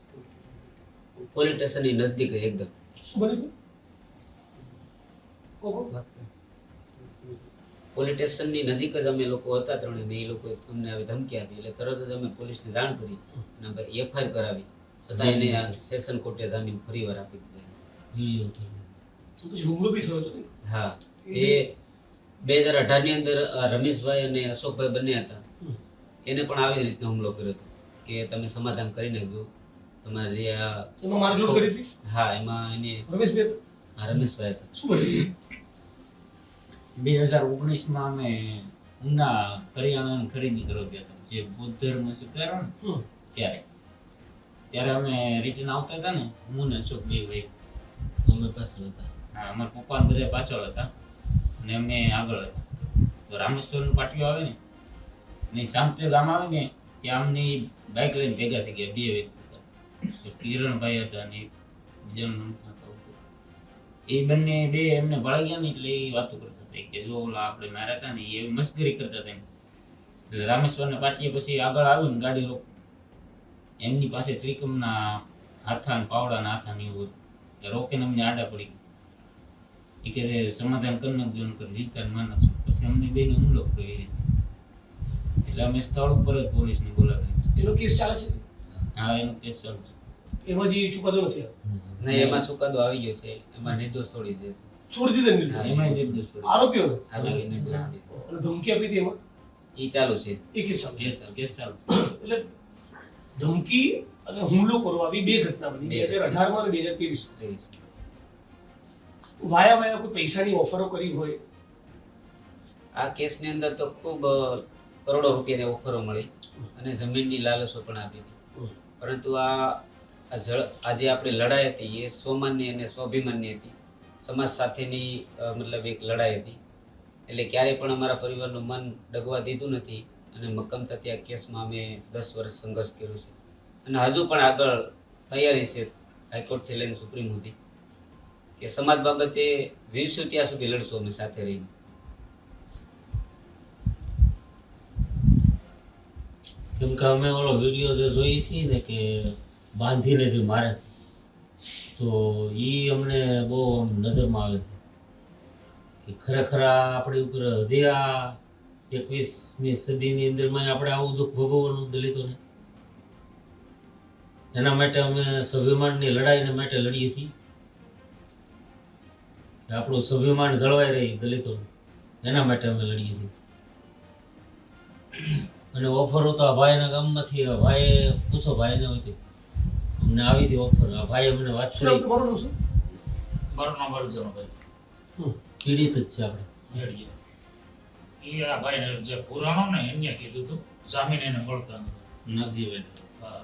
પોલીસ સ્ટેશનની નજદીક જ એકદમ. શું બન્યું હતું? કોકો? પોલીસ સ્ટેશનની નજીક જ અમે લોકો હતા ત્રણે, ને એ લોકો અમને આવી ધમકી આપી એટલે તરત જ અમે પોલીસને જાણ કરી અને ભાઈ એફઆઈઆર કરાવી, છતાં એને આ સેશન કોર્ટે જામીન ફરીવાર આપી દીધા. પછી હુમલો બી થયો હતો ને? હા, એ 2018 ની અંદર રમેશભાઈ અને અશોકભાઈ બંને હતા, એને પણ આવી જ રીતનો હુમલો કર્યો હતો કે તમે સમાધાન કરી નાખજો તમારે જે આ એમાં મારઝૂડ કરી હતી? હા, એમાં એને રમેશભાઈ? હા, રમેશભાઈ હતા. શું બન્યું? 2019 અમે ઉના કરિયાણાની ખરીદી કરવા ગયા હતા, જે બૌદ્ધ ધર્મ સ્વીકાર્યો ને ત્યારે અમે રિટર્ન આવતા હતા ને, હું ને અશોક બે ભાઈ અમે પાછળ હતા. હા, અમારા પપ્પા ને બધા પાછળ હતા અને અમે આગળ હતા. તો રામેશ્વરનું પાટિયું આવે ને સામતે ગામ આવે ને ત્યાં અમને બાઇક લઈને ભેગા થઈ ગયા 2 વ્યક્તિ હતા. કિરણભાઈ હતા અને બીજાનું નામ એ બંને 2 એમને ભળાઈ ગયા ને એટલે એ વાતો કરતા હતા કે જો ઓલા આપણે માર્યા હતા ને એવી મસ્કરી કરતા હતા. એટલે રામેશ્વરના પાટીએ પછી આગળ આવ્યું ને ગાડી રોક, એમની પાસે ત્રિકમના હાથા ને પાવડાના હાથા ને એવું હતું. રોકીને અમને આડા પડી એ કે સમાધાન કરી નાખજો ને કરી જીતતા માર નાખશો. પછી અમને બેને હુમલો કર્યો એ રીતે. એટલે અમે સ્થળ ઉપર જ પોલીસને બોલાવી. એનો કેસ ચાલે છે? હા, એનો કેસ ચાલુ છે. એમાં જે ચુકાદો નથી નહીં, એમાં ચુકાદો આવી ગયો છે, એમાં નિર્દોષ છોડી દે. છોડી દીધા હા, એમાં નિર્દોષ છોડી. આરોપીઓને? આરોપી નિર્દોષ. અને ધમકી આપી હતી એમાં? એ ચાલુ છે. એ કેસ ચાલુ છે. કેસ ચાલુ. એટલે ધમકી અને હુમલો કરવા આવી 2 ઘટના બની 2018 માં અને 2023. વાયા કોઈ પૈસાની ઓફરો કરી હોય? આ કેસની અંદર તો ખૂબ કરોડો રૂપિયાની ઓફરો મળી અને જમીનની લાલચો પણ આપી હતી. પરંતુ આજે આપણી લડાઈ હતી એ સ્વમાનની અને સ્વાભિમાનની હતી, સમાજ સાથેની મતલબ એક લડાઈ હતી. એટલે ક્યારેય પણ અમારા પરિવારનું મન ડગવા દીધું નથી અને મક્કમતાથી આ કેસમાં અમે 10 વર્ષ સંઘર્ષ કર્યો છે અને હજુ પણ આગળ તૈયારી છે હાઈકોર્ટથી લઈને સુપ્રીમ સુધી કે સમાજ બાબતે જીવશું ત્યાં સુધી લડશું અમે સાથે રહીને. કેમ કે અમે ઓલો વિડીયો જે જોઈએ છીએ ને કે બાંધીને જે મારે છે, તો એ અમને બહુ નજરમાં આવે છે કે ખરેખર આપણી ઉપર હજી આ 21મી સદીની અંદરમાં આપણે આવું દુઃખ ભોગવવાનું દલિતોને. એના માટે અમે સ્વાભિમાનની લડાઈને માટે લડીએ છીએ કે આપણું સ્વાભિમાન જળવાઈ રહે દલિતોનું, એના માટે અમે લડીએ છીએ. અને ઓફરો તો આ ભાઈના ગામમાંથી આ ભાઈએ પૂછો ભાઈને હોય અમને આવી હતી ઓફર. આ ભાઈ અમને વાત કરી. તમારું નામ શું? મારું નામ અર્જુનભાઈ. પીડિત જ છે આપણે. એ આ ભાઈને જે પુરાણો ને એને કીધું હતું જામીન એને મળતા નજીભાઈ.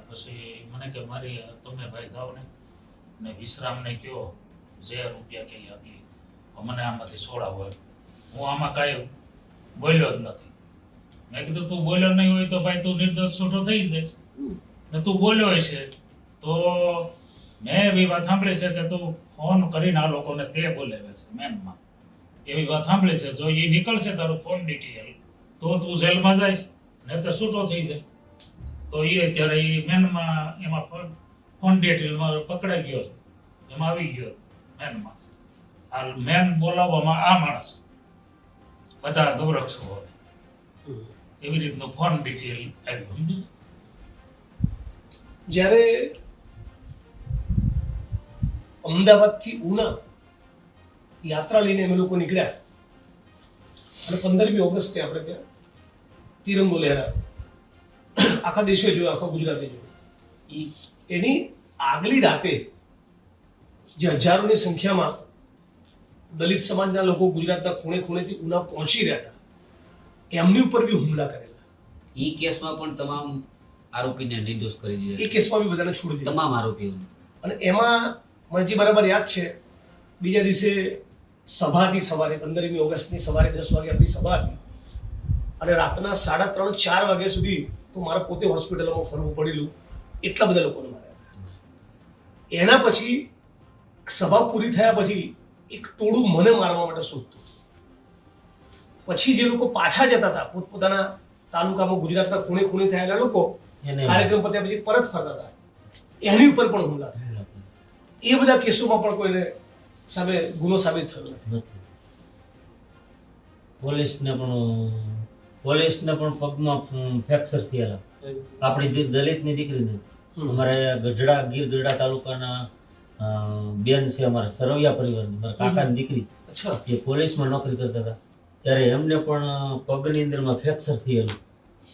પછી મને કે મારી તમે ભાઈ જાઓ ને વિશ્રામને કયો જે રૂપિયા કઈ આપી મને આમાંથી છોડાવો. હું આમાં કાંઈ બોલ્યો જ નથી. મેં કીધું તું બોલ્યો નહીં હોય તો ભાઈ તું નિર્દોષ છૂટો થઈ જાય ને તું બોલ્યો હોય છે તો મેં એવી વાત સાંભળી છે કે તું ફોન કરીને આ લોકોને તે બોલાવે છે મેનમાં. એવી વાત સાંભળી છે જો એ નીકળશે તારું ફોન ડિટેલ તો તું જેલમાં જઈશ ને તો છૂટો થઈ જાય. તો એ અત્યારે એ મેનમાં એમાં ફોન ડિટેલમાં પકડાઈ ગયો છે, એમાં આવી ગયો મેનમાં. આ મેન બોલાવવામાં આ માણસ બધા ગૌરક્ષો હોય એવી રીતનો ફોન ડિટેલ આવ્યો. જ્યારે અમદાવાદથી ઉના યાત્રા લઈને અમે લોકો નીકળ્યા અને 15મી ઓગસ્ટે આપણે ત્યાં તિરંગો લહેરાયો. આખા દેશે જોયો, આખા ગુજરાતે જોયો. એની આગલી રાતે જે હજારોની સંખ્યામાં દલિત સમાજના લોકો ગુજરાતના ખૂણે ખૂણેથી ઉના પહોંચી રહ્યા હતા, એમની ઉપર બી હુમલા કરેલા. ઈ કેસમાં પણ તમામ આરોપીને નિર્દોષ કરી એ દીધા, કેસમાં બી બધાને છોડી દીધા. તમામ આરોપીઓને. અને એમાં મને જે બરાબર યાદ છે, બીજા દિવસે સભા હતી, સવારે 15મી ઓગસ્ટની સવારે 10 વાગે આપણી સભા હતી અને રાતના 3:30-4 વાગ્યા સુધી તો મારે પોતે હોસ્પિટલમાં ફરવું પડેલું, એટલા બધા લોકોને માર્યા. એના પછી સભા પૂરી થયા પછી એક ટોળું મને મારવા માટે શોધતું. પછી જે લોકો પાછા જતા હતા પોતપોતાના તાલુકામાં, ગુજરાતના ખૂણે ખૂણે થયેલા લોકો એને કાર્યક્રમ પત્યા પછી પરત ફરતા હતા, એની ઉપર પણ હુમલા થયા. એ બધા કેસોમાં પણ કોઈને સામે ગુનો સાબિત થયો નથી. નથી. પોલીસને પણ પગમાં ફ્રેક્ચર થયેલા. આપણી દલિતની દીકરીને અમારે ગીર ગઢડા તાલુકાના બેન છે, અમારા સરવૈયા પરિવારની, મારા કાકાની દીકરી, અચ્છા. એ પોલીસમાં નોકરી કરતા હતા. ત્યારે એમને પણ પગની અંદરમાં ફ્રેક્ચર થયેલું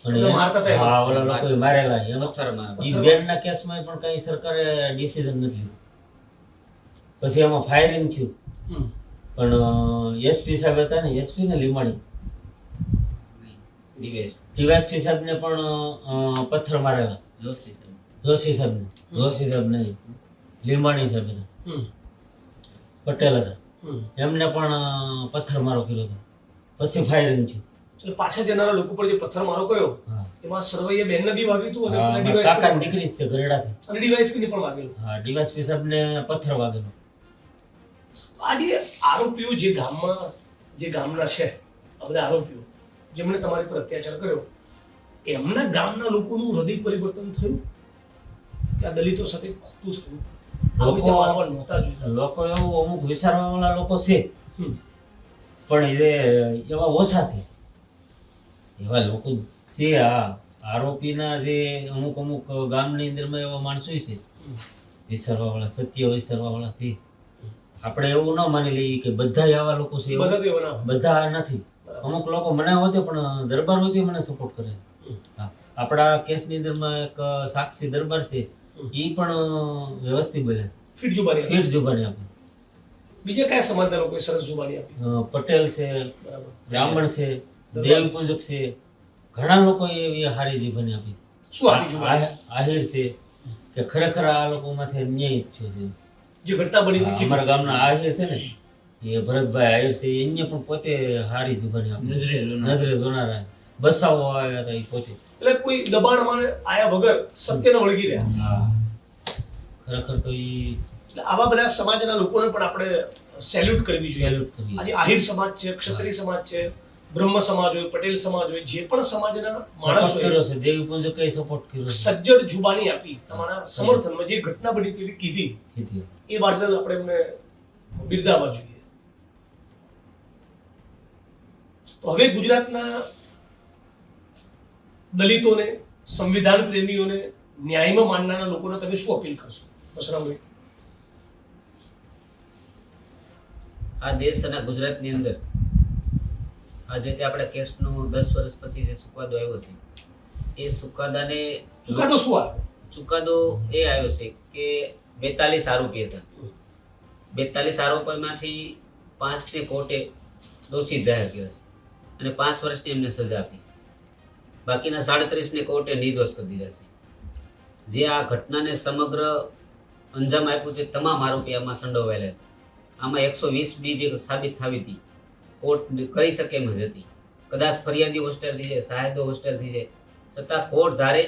અને એટલે મારતા હતા એમાં? હા, ઓલા લોકોએ મારેલા. પથ્થરમાં. એ બેનના કેસમાં પણ કઈ સરકારે ડિસિઝન નથી લીધું. પછી એમાં ફાયરિંગ થયું, હમ. પણ એસપી સાહેબ હતા ને, એસપી ને લીમાણી, ડીવાયએસપી સાહેબને પણ પથ્થર મારેલા. જોશી સાહેબને નહીં, લીમાણી સાહેબ હતા, હમ. પટેલ હતા, હમ. એમને પણ પથ્થર મારો કર્યો હતો. પછી ફાયરિંગ થયું. એટલે પાછા જનારા લોકો પર જે પથ્થર મારો કર્યો હા, એમાં સરવૈયા બેનને બી વાગ્યું હતું અને હા, પેલા મારા DYSP કાકાની દીકરી જ છે ગરડાથી. અને DYSP ને પણ વાગેલું. હા, ડીવાયએસપી સાહેબને પથ્થર વાગેલો. આજે આરોપીઓ જે ગામના છે, આ બધા આરોપીઓ જેમણે તમારી પર અત્યાચાર કર્યો, એમના ગામના લોકોનું હૃદય પરિવર્તન થયું કે આ દલિતો સાથે ખોટું થયું, આવી રીતે મારવા નહોતા જોઈતા. લોકો એવું અમુક વિચારવા વાળા લોકો છે, હમ. પણ એવા ઓછા છે. એવા લોકો છે. આ આરોપીના જે અમુક ગામની અંદરમાં એવા માણસો છે વિચારવા વાળા, સત્ય વિચારવા વાળા છે. આપણે એવું ન માની લઈએ કે બધા આવા લોકો છે, એવું બધા તો એવા ના હોય. બધા નથી. અમુક લોકો મને હોતે પણ દરબાર હોતે મને સપોર્ટ કરે. હા, આપણા કેસની અંદરમાં એક સાક્ષી દરબાર છે, એ પણ વ્યવસ્થિત બોલે, ફીટ જુબાની આપી. ફીટ જુબાની આપે. બીજા કયા સમાજના લોકોએ સરસ જુબાની આપી? પટેલ છે, બરાબર. બ્રાહ્મણ છે, દેવી પૂજક છે, ઘણા લોકોએ એવી હારી જીવની આપી છે. શું આપી જુબાની? આહિર છે કે ખરેખર આ લોકોમાંથી અન્યાય થયો છે. જે ઘટના બની હતી કીધું. અમારા ગામના આહિર છે ને, એ ભરતભાઈ આહિર છે, એને પણ પોતે હારી જીવની આપી. નજરે જોનારા બસાવો આવ્યા હતા એ પોતે. એટલે કોઈ દબાણમાં આયા વગર સત્યને વળગી રહ્યા. હા, ખરેખર તો એ એટલે આવા બધા સમાજના લોકોને પણ આપણે સેલ્યુટ કરવી જોઈએ. સેલ્યુટ કરીએ. આજે આહિર સમાજ છે, ક્ષત્રિય સમાજ છે, બ્રહ્મ સમાજ હોય, પટેલ સમાજ હોય, જે પણ સમાજના માણસો સપોર્ટ કર્યો છે, દેવી પૂજકે સપોર્ટ કર્યો છે. સજ્જડ જુબાની આપી તમારા સમર્થનમાં, જે ઘટના બની તેવી કીધી, કીધી. એ બદલ આપણે એમને બિરદાવવા જોઈએ. તો હવે ગુજરાતના દલિતોને, સંવિધાન પ્રેમીઓને, ન્યાયમાં માનનારા લોકોને તમે શું અપીલ કરશો? બસરામભાઈ. આ દેશ અને ગુજરાતની અંદર આજે તે આપણા કેસનો 10 વર્ષ પછી જે ચુકાદો આવ્યો છે, એ ચુકાદાને ચુકાદો શું આવે? ચુકાદો એ આવ્યો છે કે 42 આરોપી હતા. 42 આરોપીમાંથી 5ને કોર્ટે દોષિત જાહેર કર્યા છે અને 5 વર્ષની એમને સજા આપી છે. બાકીના 37ને કોર્ટે નિર્દોષ કરી દીધા છે. જે આ ઘટનાને સમગ્ર અંજામ આપ્યું તે તમામ આરોપી આમાં સંડોવાયેલા હતા. આમાં 120 બી જે સાબિત થવી હતી, કોર્ટ કરી શકે એમ જ હતી. કદાચ ફરિયાદી હોસ્ટેલ થઈ જાય, સાહેદો હોસ્ટેલ થઈ જાય, છતાં કોર્ટ ધારે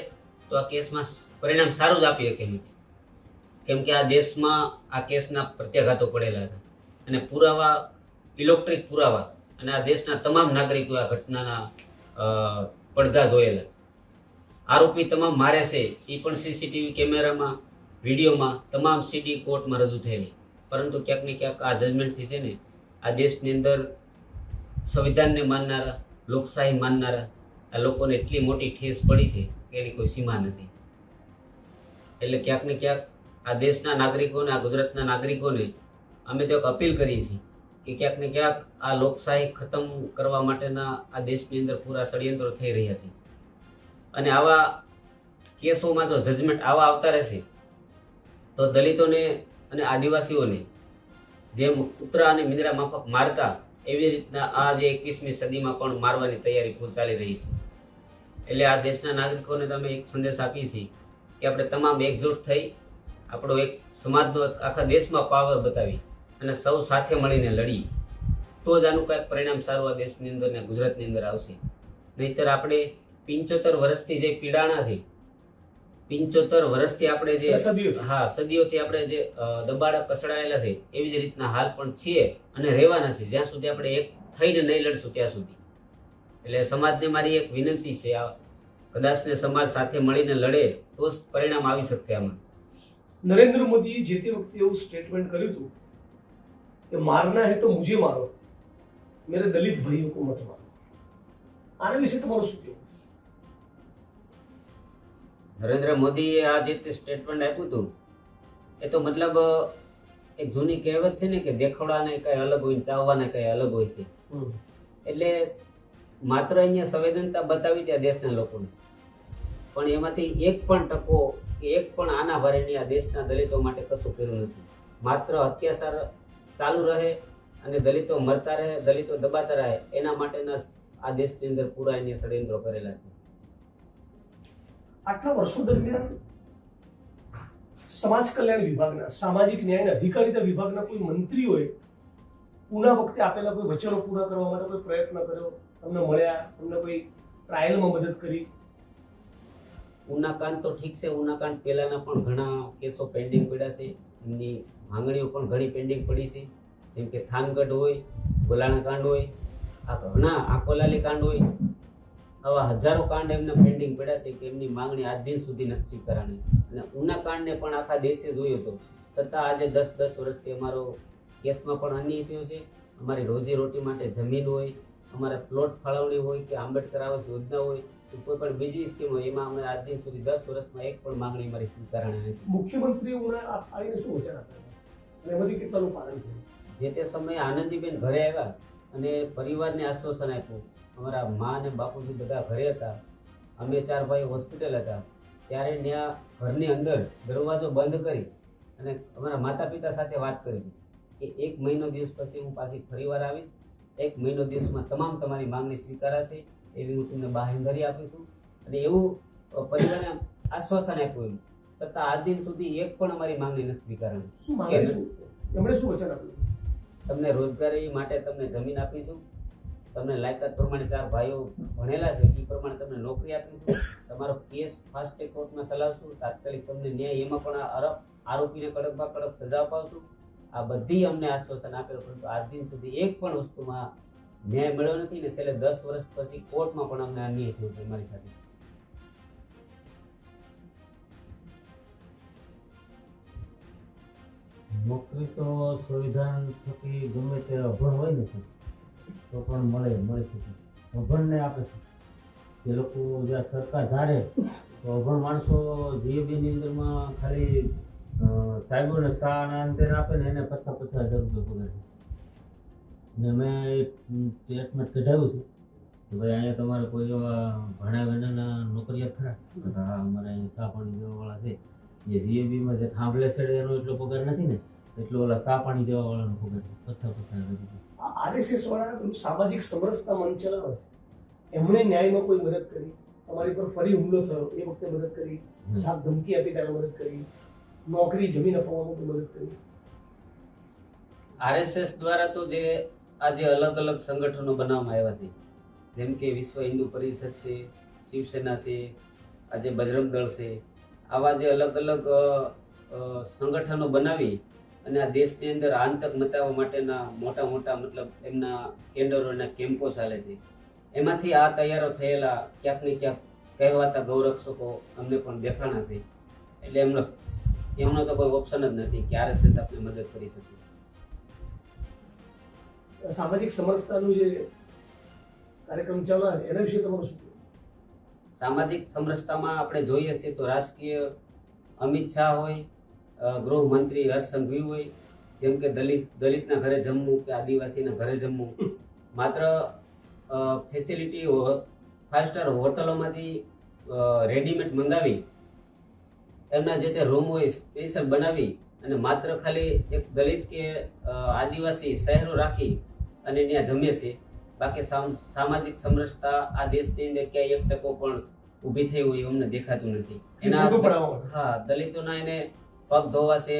તો આ કેસમાં પરિણામ સારું જ આપી શકે એમ હતી. કેમ કે આ દેશમાં આ કેસના પ્રત્યાઘાતો પડેલા હતા અને પુરાવા, ઇલેક્ટ્રિક પુરાવા, અને આ દેશના તમામ નાગરિકો આ ઘટનાના પડઘા જોયેલા. આરોપી તમામ મારે છે એ પણ સીસીટીવી કેમેરામાં, વિડીયોમાં, તમામ સીડી કોર્ટમાં રજૂ થયેલી. પરંતુ ક્યાંક ને ક્યાંક આ જજમેન્ટથી છે ને, આ દેશની અંદર સંવિધાનને માનનારા, લોકશાહી માનનારા આ લોકોને એટલી મોટી ઠેસ પડી છે કે એની કોઈ સીમા નથી. એટલે ક્યાંક ને ક્યાંક આ દેશના નાગરિકોને, આ ગુજરાતના નાગરિકોને અમે તો એક અપીલ કરીએ છીએ કે ક્યાંક ને ક્યાંક આ લોકશાહી ખતમ કરવા માટેના આ દેશની અંદર પૂરા ષડયંત્રો થઈ રહ્યા છે. અને આવા કેસોમાં જો જજમેન્ટ આવા આવતા રહેશે તો દલિતોને અને આદિવાસીઓને જેમ કૂતરા અને મીંદડા માફક મારતા એવી રીતના આ જે 21મી સદીમાં પણ મારવાની તૈયારી ફૂલ ચાલી રહી છે. એટલે આ દેશના નાગરિકોને તમે એક સંદેશ આપીએ છીએ કે આપણે તમામ એકજૂટ થઈ આપણો એક સમાજનો આખા દેશમાં પાવર બતાવી અને સૌ સાથે મળીને લડી તો જ આનું કાંઈક પરિણામ સારું આ દેશની અંદર ને ગુજરાતની અંદર આવશે. નહીંતર આપણે 75 વર્ષથી જે પીડાણા છે, 75 વર્ષથી આપણે જે સદીઓથી આપણે જે દબાડા કસડાયેલા છે એવી જ રીતના હાલ પણ છીએ અને રહેવાના છે જ્યાં સુધી આપણે એક થઈને નહીં લડશું ત્યાં સુધી. એટલે સમાજને મારી એક વિનંતી છે, આ કદાચ ને સમાજ સાથે મળીને લડે તો જ પરિણામ આવી શકશે આમાં. નરેન્દ્ર મોદીએ જે તે વખતે એવું સ્ટેટમેન્ટ કર્યું હતું કે મારના હે તો મુझे મારો, મેરે દલિત ભાઈઓ કો મત મારો. આના વિશે તમારું શું કહેવું? નરેન્દ્ર મોદીએ આ જે સ્ટેટમેન્ટ આપ્યું હતું એ તો મતલબ એક જૂની કહેવત છે ને કે દેખાવડાને કઈ અલગ હોય, ચાવવાને કઈ અલગ હોય છે. એટલે માત્ર અહીંયા સંવેદનતા બતાવી ત્યાં દેશના લોકોને, પણ એમાંથી એક પણ ટકો કે એક પણ આના ભારેની આ દેશના દલિતો માટે કશું કર્યું નથી. માત્ર અત્યાચાર ચાલુ રહે અને દલિતો મરતા રહે, દલિતો દબાતા રહે એના માટેના આ દેશની અંદર પૂરા એને ષડયંત્રો કરેલા છે. આટલા વર્ષો દરમિયાન સમાજ કલ્યાણ વિભાગના, સામાજિક ન્યાય અને અધિકારીતા વિભાગના કોઈ મંત્રીઓએ પૂના વખતે આપેલા કોઈ વચનો પૂરા કરવા માટે કોઈ પ્રયત્ન કર્યો? તમને મળ્યા? તમને કોઈ ટ્રાયલમાં મદદ કરી? ઉનાકાંડ તો ઠીક છે, ઉનાકાંડ પહેલાના પણ ઘણા કેસો પેન્ડિંગ પડ્યા છે, એમની માંગણીઓ પણ ઘણી પેન્ડિંગ પડી છે. જેમ કે થાનગઢ હોય, ગોલાણા કાંડ હોય, આ ઘણા આકોલાલી કાંડ હોય, આવા હજારો કાંડ એમના પેન્ડિંગ પડ્યા છે કે એમની માંગણી આજ દિન સુધી નથી સ્વીકારાણી. અને ઉના કાંડને પણ આખા દેશે જોયો હતો, છતાં આજે 10 વર્ષથી અમારો કેસમાં પણ અન્યાય થયો છે. અમારી રોજીરોટી માટે જમીન હોય, અમારા પ્લોટ ફાળવણી હોય કે આંબેડકર આવાસ યોજના હોય કે કોઈ પણ બીજી સ્કીમ હોય, એમાં અમે આજ દિન સુધી 10 વર્ષમાં એક પણ માંગણી અમારી સ્વીકારાણી નથી. મુખ્યમંત્રી આવીને શું વચન આપ્યા અને એમાંથી કેટલાનું પાલન થયું? જે તે સમયે આનંદીબેન ઘરે આવ્યા અને પરિવારને આશ્વાસન આપ્યું. અમારા મા અને બાપુજી બધા ઘરે હતા, અમે 4 ભાઈ હોસ્પિટલ હતા, ત્યારે ત્યાં ઘરની અંદર દરવાજો બંધ કરી અને અમારા માતા પિતા સાથે વાત કરી કે 1 મહિનો દિવસ પછી હું પાછી ફરીવાર આવીશ, 1 મહિનો દિવસમાં તમારી માંગણી સ્વીકારાશે એવી હું તમને બાહેંધરી આપીશું. અને એવું પરિવારને આશ્વાસન આપ્યું. છતાં આજ દિન સુધી એક પણ અમારી માંગણી નથી સ્વીકારાણી. એમણે શું વચન આપ્યું? તમને રોજગારી માટે તમને જમીન આપીશું, તમને લાયકાત પ્રમાણે 4 ભાઈઓ ભણેલા છે એ પ્રમાણે તમને નોકરી આપીશું, તમારો કેસ ફાસ્ટ ટ્રેક કોર્ટમાં ચલાવશું, તાત્કાલિક તમને ન્યાય, એમાં પણ આરોપીને કડકમાં કડક સજા અપાવશું. આ બધી અમને આશ્વાસન આપેલું, પરંતુ આજ દિન સુધી એક પણ વસ્તુમાં ન્યાય મળ્યો નથી. ને છેલ્લે 10 વર્ષ પછી કોર્ટમાં પણ અમને અન્યાય થયો છે મારી સાથે. નોકરી તો સંવિધાન થકી ગમે તે અભણ હોય ને તો પણ મળી શકે. અભણને આપે છે એ લોકો. જ્યાં સરકાર ધારે તો અભણ માણસો જીએબીની અંદરમાં ખાલી સાહેબોને શાળાના અંતે આપે ને એને 50,000 રૂપિયા પગાર છે. ને મેં સ્ટેટમેન્ટ કઢાવ્યું છે કે ભાઈ અહીંયા તમારે કોઈ એવા ભણ્યા વિનાના નોકરિયાત ખરા? હા, અમારે અહીંયા ચા પાણી દેવાવાળા છે. જે જીએબીમાં જે થાંભલે ચડે એનો એટલો પગાર નથી ને, એટલો ઓલા ચા પાણી દેવાવાળાનો પગાર 50,000 રૂપિયા. આરએસએસ વાળા સામાજિક સમરસતા મંચ ચલાવે છે, એમણે ન્યાયમાં કોઈ મદદ કરી? તમારી પર ફરી હુમલો થયો એ વખતે મદદ કરી? ધાક ધમકી આપી ત્યારે મદદ કરી? નોકરી જમીન અપાવવામાં કોઈ મદદ કરી? આરએસએસ દ્વારા તો જે આજે અલગ અલગ સંગઠનો બનાવવામાં આવ્યા છે, જેમ કે વિશ્વ હિન્દુ પરિષદ છે, શિવસેના છે, આજે બજરંગ દળ છે, આવા જે અલગ અલગ સંગઠનો બનાવી અને આ દેશની અંદર આતંક મચાવવા માટેના મોટા મોટા મતલબ એમના કેન્દ્રોના કેમ્પો ચાલે છે. એમાંથી આ તૈયારો થયેલા ક્યાંક ને ક્યાંક કહેવાતા ગૌરક્ષકો અમને પણ દેખાણા છે. એટલે એમનો તો કોઈ ઓપ્શન જ નથી કે આરએસએસ આપણે મદદ કરી શકે. સામાજિક સમરસતાનું જે કાર્યક્રમ ચાલે એના વિશે તમારું શું? સામાજિક સમરસતામાં આપણે જોઈએ છીએ તો રાજકીય અમિત શાહ હોય, ગૃહમંત્રી હર્ષ સંઘવી હોય, જેમ કે દલિતના ઘરે જમવું કે આદિવાસીના ઘરે જમવું, માત્ર ફેસિલિટી 5 સ્ટાર હોટલોમાંથી રેડીમેડ મંગાવી એમના જે તે રૂમ હોય સ્પેશિયલ બનાવી અને માત્ર ખાલી એક દલિત કે આદિવાસી શહેરો રાખી અને ત્યાં જમે છે. બાકી સામાજિક સમરસતા આ દેશની અંદર ક્યાંય 1% પણ ઊભી થઈ હોય અમને દેખાતું નથી. હા, દલિતોના એને પગ ધોવા છે,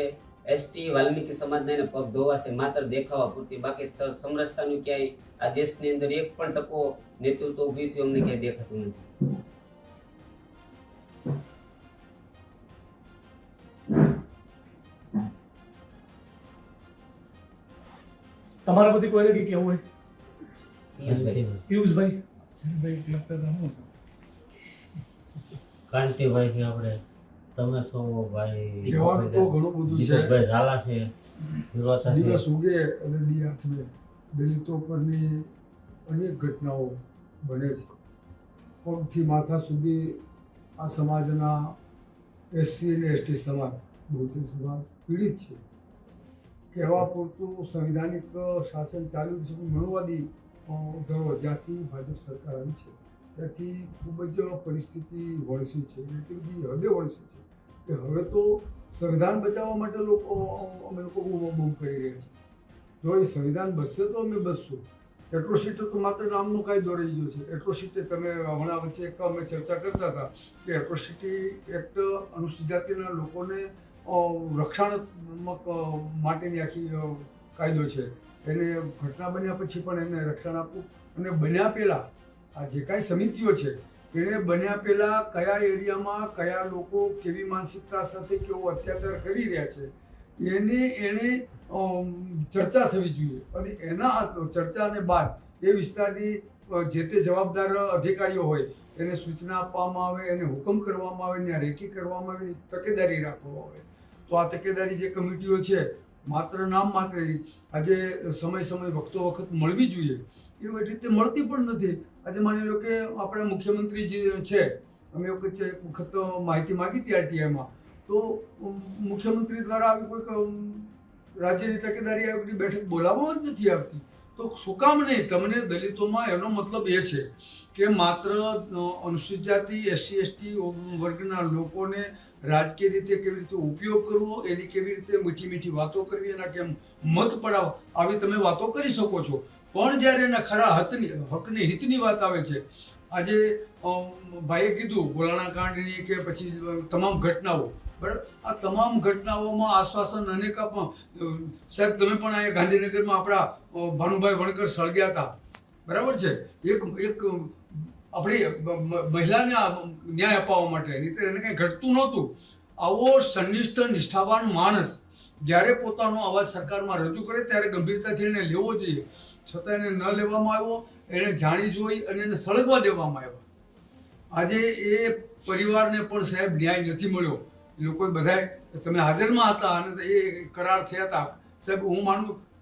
એસટી વાલ્મીકી સમાજના એને પગ ધોવા છે માત્ર દેખાવા પૂરતી. બાકી સમરસતાનું ક્યાંય આ દેશની અંદર 1% નેતૃત્વ ઊભી થયું અમને ક્યાંય દેખાતું નથી. તમારા બધી કોઈને કઈ કેવું હોય? પિયુષભાઈ કાંતિભાઈ થી આપણે તમે છો ભાઈ, કહેવાનું તો ઘણું બધું છે. દીપકભાઈ ઝાલા છે, દિવસ ઉગે અને દી આથમે દલિતો પરની અનેક ઘટનાઓ બને છે. પગથી માથા સુધી આ સમાજના એસસી અને એસટી સમાજ, બહુજન સમાજ પીડિત છે. કહેવા પૂરતું સંવિધાનિક શાસન ચાલ્યું છે, પણ મનોવાદી ગર્વ જ્યાંથી ભાજપ સરકાર આવી છે ત્યાંથી ખૂબ જ પરિસ્થિતિ વણસી છે, એટલી બધી હદે વણસી છે કે હવે તો સંવિધાન બચાવવા માટે અમે લોકો બૂમ કરી રહ્યા છીએ. જો એ સંવિધાન બચશે તો અમે બચશું. એટ્રોસિટી તો માત્ર નામનો કાયદો રહી ગયો છે. એટ્રોસિટી તમે હમણાં વચ્ચે એક અમે ચર્ચા કરતા હતા કે એટ્રોસિટી એક્ટ અનુસૂચિત જાતિના લોકોને રક્ષણાત્મક માટેની આખી કાયદો છે. એને ઘટના બન્યા પછી પણ એને રક્ષણ આપવું, અને બન્યા પહેલાં આ જે કાંઈ સમિતિઓ છે એને બન્યા પહેલાં કયા એરિયામાં કયા લોકો કેવી માનસિકતા સાથે કેવો અત્યાચાર કરી રહ્યા છે એને ચર્ચા થવી જોઈએ. અને એના ચર્ચા અને બાદ એ વિસ્તારની જે તે જવાબદાર અધિકારીઓ હોય એને સૂચના આપવામાં આવે, એને હુકમ કરવામાં આવે, ત્યાં રેકી કરવામાં આવે, તકેદારી રાખવામાં આવે. તો આ તકેદારી જે કમિટીઓ છે માત્ર નામ માત્રની આજે સમય વખત મળવી જોઈએ એવી રીતે મળતી પણ નથી. આજે માની લો કે આપણા મુખ્યમંત્રી જે છે, અમે એક વખત માહિતી માગી હતી આરટીઆઈમાં, તો મુખ્યમંત્રી દ્વારા આવી કોઈક રાજ્યની તકેદારી આયોગની બેઠક બોલાવવામાં જ નથી આવતી. તો શું કામ નહીં? તમને દલિતોમાં એનો મતલબ એ છે કે માત્ર અનુસૂચિત જાતિ એસસી એસટી વર્ગના લોકોને રાજકીય રીતે કેવી રીતે ઉપયોગ કરવો, એની કેવી રીતે મીઠી મીઠી વાતો કરવી, એના કેમ મત પડાવવા, આવી તમે વાતો કરી શકો છો. પણ જ્યારે એના ખરા હકની હિતની વાત આવે છે, આજે ભાઈએ કીધું ગોલાણા કાંડની કે પછી તમામ ઘટનાઓ, બરાબર, આ તમામ ઘટનાઓમાં આશ્વાસન અનેક સાહેબ તમે પણ અહીંયા ગાંધીનગરમાં આપણા ભાનુભાઈ વણકર સળગ્યા હતા, બરાબર છે, એક આપણી મહિલાને ન્યાય અપાવવા માટે, નહીં તો એને કંઈ ઘટતું નહોતું. આવો સંનિષ્ઠ નિષ્ઠાવાન માણસ જ્યારે પોતાનો અવાજ સરકારમાં રજૂ કરે ત્યારે ગંભીરતાથી એને લેવો જોઈએ. છતાં એને ન લેવામાં આવ્યો, એને જાણી જોઈ અને એને સળગવા દેવામાં આવ્યો. આજે એ પરિવારને પણ સાહેબ ન્યાય નથી મળ્યો. એ લોકો બધાએ તમે હાજરમાં હતા અને એ કરાર થયા હતા સાહેબ,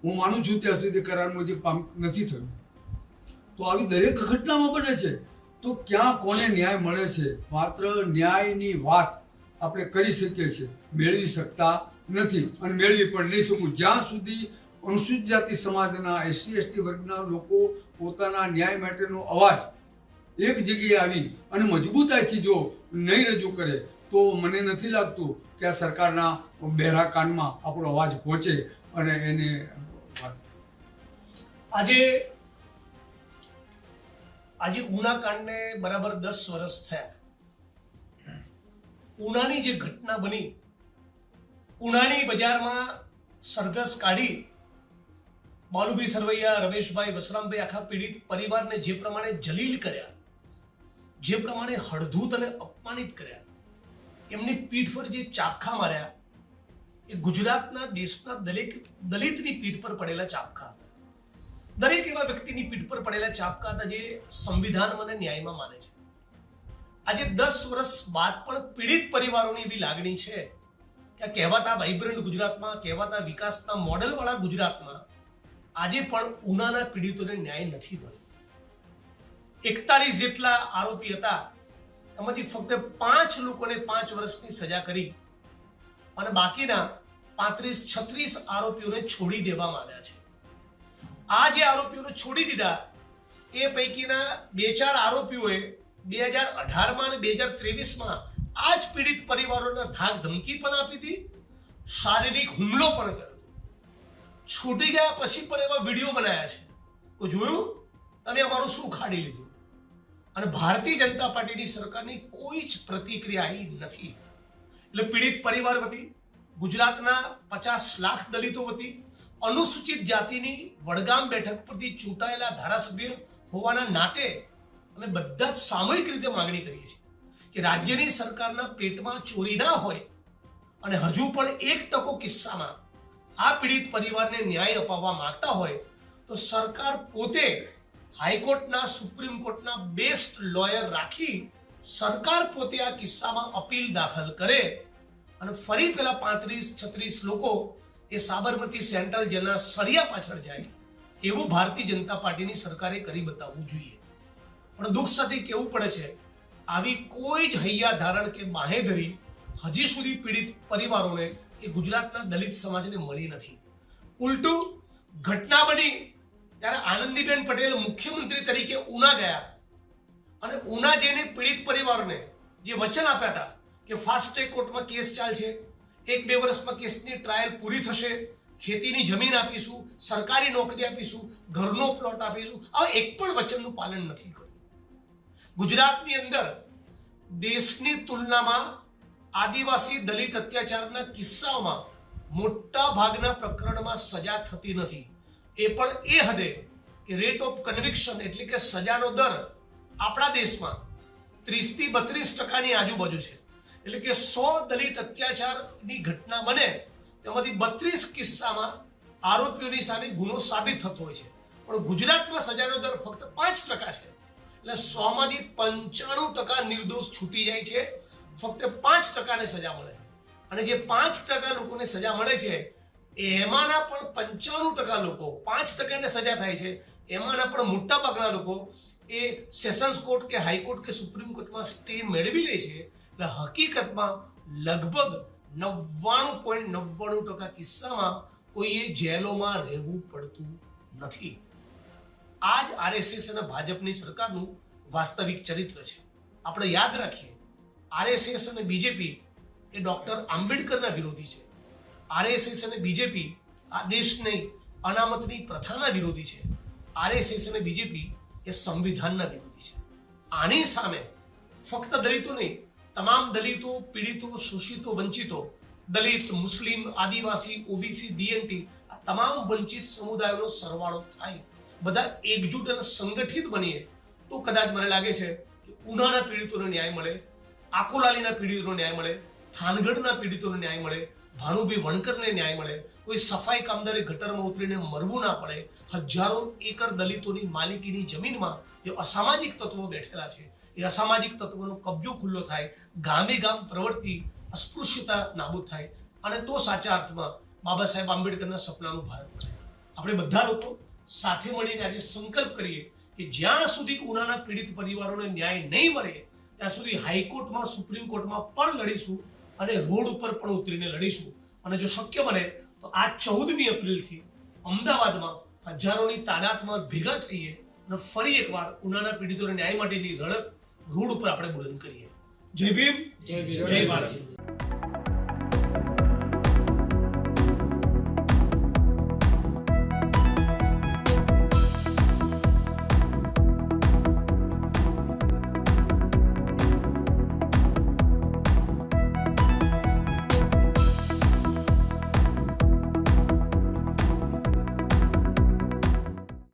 હું માનું છું ત્યાં સુધી કરાર મુજબ નથી થયું. તો આવી દરેક ઘટનામાં બને છે. તો ક્યાં કોને ન્યાય મળે છે? માત્ર ન્યાયની વાત આપણે કરી શકીએ છીએ, મેળવી શકતા નથી અને મેળવી પણ નહીં શકું જ્યાં સુધી અનુસૂચિત જાતિ સમાજના એસસી એસટી વર્ગના લોકો પોતાના ન્યાય માટેનો અવાજ એક જગ્યાએ આવી અને મજબૂતાઈથી જો નહીં રજૂ કરે તો મને નથી લાગતું કે આ સરકારના બહેરા કાનમાં આપણો અવાજ પહોંચે અને એને આજે ઉના કાંડને બરાબર 10 વર્ષ થયા. ઉનાની જે ઘટના બની, ઉનાની બજારમાં સરઘસ કાઢી બાલુભાઈ સરવૈયા, રમેશભાઈ, વસરામભાઈ આખા પીડિત પરિવારને જે પ્રમાણે જલીલ કર્યા, જે પ્રમાણે હળધૂત અને અપમાનિત કર્યા, એમની પીઠ પર જે ચાપખા માર્યા, એ ગુજરાતના દેશના દલિતની પીઠ પર પડેલા ચાપખા હતા. દરેક એવા વ્યક્તિની પીઠ પર પડેલા ચાપકા હતા જે સંવિધાનમાં અને ન્યાયમાં માને છે. આજે 10 વર્ષ બાદ પણ પીડિત પરિવારોની એવી લાગણી છે કે આ કહેવાતા વાઇબ્રન્ટ ગુજરાતમાં, કહેવાતા વિકાસના મોડેલવાળા ગુજરાતમાં આજે પણ ઉનાના પીડિતોને ન્યાય નથી મળ્યો. 41 જેટલા આરોપી હતા, એમાંથી ફક્ત 5 લોકોને 5 વર્ષની સજા કરી અને બાકીના 35-36 આરોપીઓને છોડી દેવામાં આવ્યા છે. આ જે આરોપીઓને છોડી દીધા એ પૈકીના 2-4 આરોપીઓએ 2018માં અને 2023માં આ જ પીડિત પરિવારોને ધાક ધમકી પણ આપી હતી, શારીરિક હુમલો પણ કર્યો. છૂટી ગયા પછી પણ એવા વિડીયો બનાવ્યા છે કે જોયું તમે અમારું શું ખાડી લીધું. અને ભારતીય જનતા પાર્ટીની સરકારની કોઈ જ પ્રતિક્રિયા આવી નથી. એટલે પીડિત પરિવાર વતી, ગુજરાતના 50 લાખ દલિતો વતી, અનુસૂચિત જાતિની વડગામ બેઠક પરથી ચૂંટાયેલા ધારાસભ્ય હોવાના નાતે અમે બધા જ સામૂહિક રીતે માંગણી કરીએ છીએ કે રાજ્યની સરકારના પેટમાં ચોરી ના હોય અને હજુ પણ 1% કિસ્સામાં આ પીડિત પરિવારને ન્યાય અપાવવા માંગતા હોય તો સરકાર પોતે હાઈકોર્ટના, સુપ્રીમ કોર્ટના બેસ્ટ લોયર રાખી સરકાર પોતે આ કિસ્સામાં અપીલ દાખલ કરે અને ફરી પેલા 35-36 લોકો એ સાબરમતી સેન્ટ્રલ જેલના સળિયા પાછળ જાય એવું ભારતીય જનતા પાર્ટીની સરકારે કરી બતાવવું જોઈએ. પણ દુઃખ સાથે કહેવું પડે છે, આવી કોઈ જ હૈયા ધારણ કે બાહેધરી હજી સુધી પીડિત પરિવારોને કે ગુજરાતના દલિત સમાજને મળી નથી. ઉલટું ઘટના બની ત્યારે આનંદીબેન પટેલ મુખ્યમંત્રી તરીકે ઉના ગયા અને ઉના જઈને પીડિત પરિવારોને જે વચન આપ્યા હતા કે ફાસ્ટ ટ્રેક કોર્ટમાં કેસ ચાલશે, 1-2 વર્ષમાં કેસની ટ્રાયલ પૂરી થશે, ખેતીની જમીન આપીશું, સરકારી નોકરી આપીશું, ઘરનો પ્લોટ આપીશું, આ એક પણ વચનનું પાલન નથી કર્યું. ગુજરાતની અંદર દેશની તુલનામાં આદિવાસી દલિત અત્યાચારના કિસ્સાઓમાં મોટા ભાગના પ્રકરણમાં સજા થતી નથી. એ પણ એ હદે કે રેટ ઓફ કન્વિક્શન એટલે કે સજાનો દર આપણા દેશમાં 30-32% આજુબાજુ છે. એટલે કે 100 દલિત અત્યાચારની ઘટના બને તેમાંથી 32 કિસ્સામાં આરોપીઓની સામે ગુનો સાબિત થતો હોય છે. પણ ગુજરાતમાં સજાનો દર ફક્ત 5% છે. એટલે 100માંથી 95% નિર્દોષ છૂટી જાય છે, ફક્ત 5%ને સજા મળે છે. અને જે 5% લોકોને સજા મળે છે એમાંના પણ 95% લોકો, 5%ને સજા થાય છે એમાંના પણ મોટા ભાગના લોકો એ સેશન્સ કોર્ટ કે હાઈકોર્ટ કે સુપ્રીમ કોર્ટમાં સ્ટે મેળવી લે છે. એટલે હકીકતમાં લગભગ 99.99% કિસ્સામાં કોઈએ જેલોમાં રહેવું પડતું નથી. આ જ આરએસએસ અને ભાજપની સરકારનું વાસ્તવિક ચરિત્ર છે. આપણે યાદ રાખીએ, આરએસએસ અને બીજેપી એ ડોક્ટર આંબેડકરના વિરોધી છે. આરએસએસ અને બીજેપી આ દેશની અનામતની પ્રથાના વિરોધી છે. આરએસએસ અને બીજેપી એ સંવિધાનના વિરોધી છે. આની સામે ફક્ત દલિતો નહીં, તમામ દલિતો, પીડિતો, શોષિતો, વંચિતો, દલિત, મુસ્લિમ, આદિવાસી, ઓબીસી, બીએનટી આ તમામ વંચિત સમુદાયોનો સરવાળો થાય, બધા એકજૂટ અને સંગઠિત બનીએ તો કદાચ મને લાગે છે કે ઉનાના પીડિતોને ન્યાય મળે, આકોલાલીના પીડિતોને ન્યાય મળે, થાનગઢના પીડિતોને ન્યાય મળે, ભાનુભાઈ વણકરને ન્યાય મળે, કોઈ સફાઈ કામદારે ગટરમાં ઉતરીને મરવું ના પડે. હજારો એકર દલિતોની માલિકીની જમીનમાં જે અસામાજિક તત્વો બેઠેલા છે એ અસામાજિક તત્વોનો કબજો ખુલ્લો થાય, ગામે ગામ પ્રવર્તી અસ્પૃશ્યતા નાબૂદ થાય અને તો સાચા અર્થમાં બાબા સાહેબ આંબેડકરના સપનાનું ભારત બને. આપણે બધા લોકો સાથે મળીને આજે સંકલ્પ કરીએ કે જ્યાં સુધી ઉનાના પીડિત પરિવારોને ન્યાય નહીં મળે ત્યાં સુધી હાઈકોર્ટમાં, સુપ્રીમ કોર્ટમાં પણ લડીશું અને રોડ ઉપર પણ ઉતરીને લડીશું. અને જો શક્ય બને તો આ 14મી એપ્રિલથી અમદાવાદમાં હજારોની તાદાદમાં ભેગા થઈએ અને ફરી એકવાર ઉનાના પીડિતોને ન્યાય માટેની લડત રોડ ઉપર આપણે બુલંદ કરીએ. જય ભીમ, જય ભારત.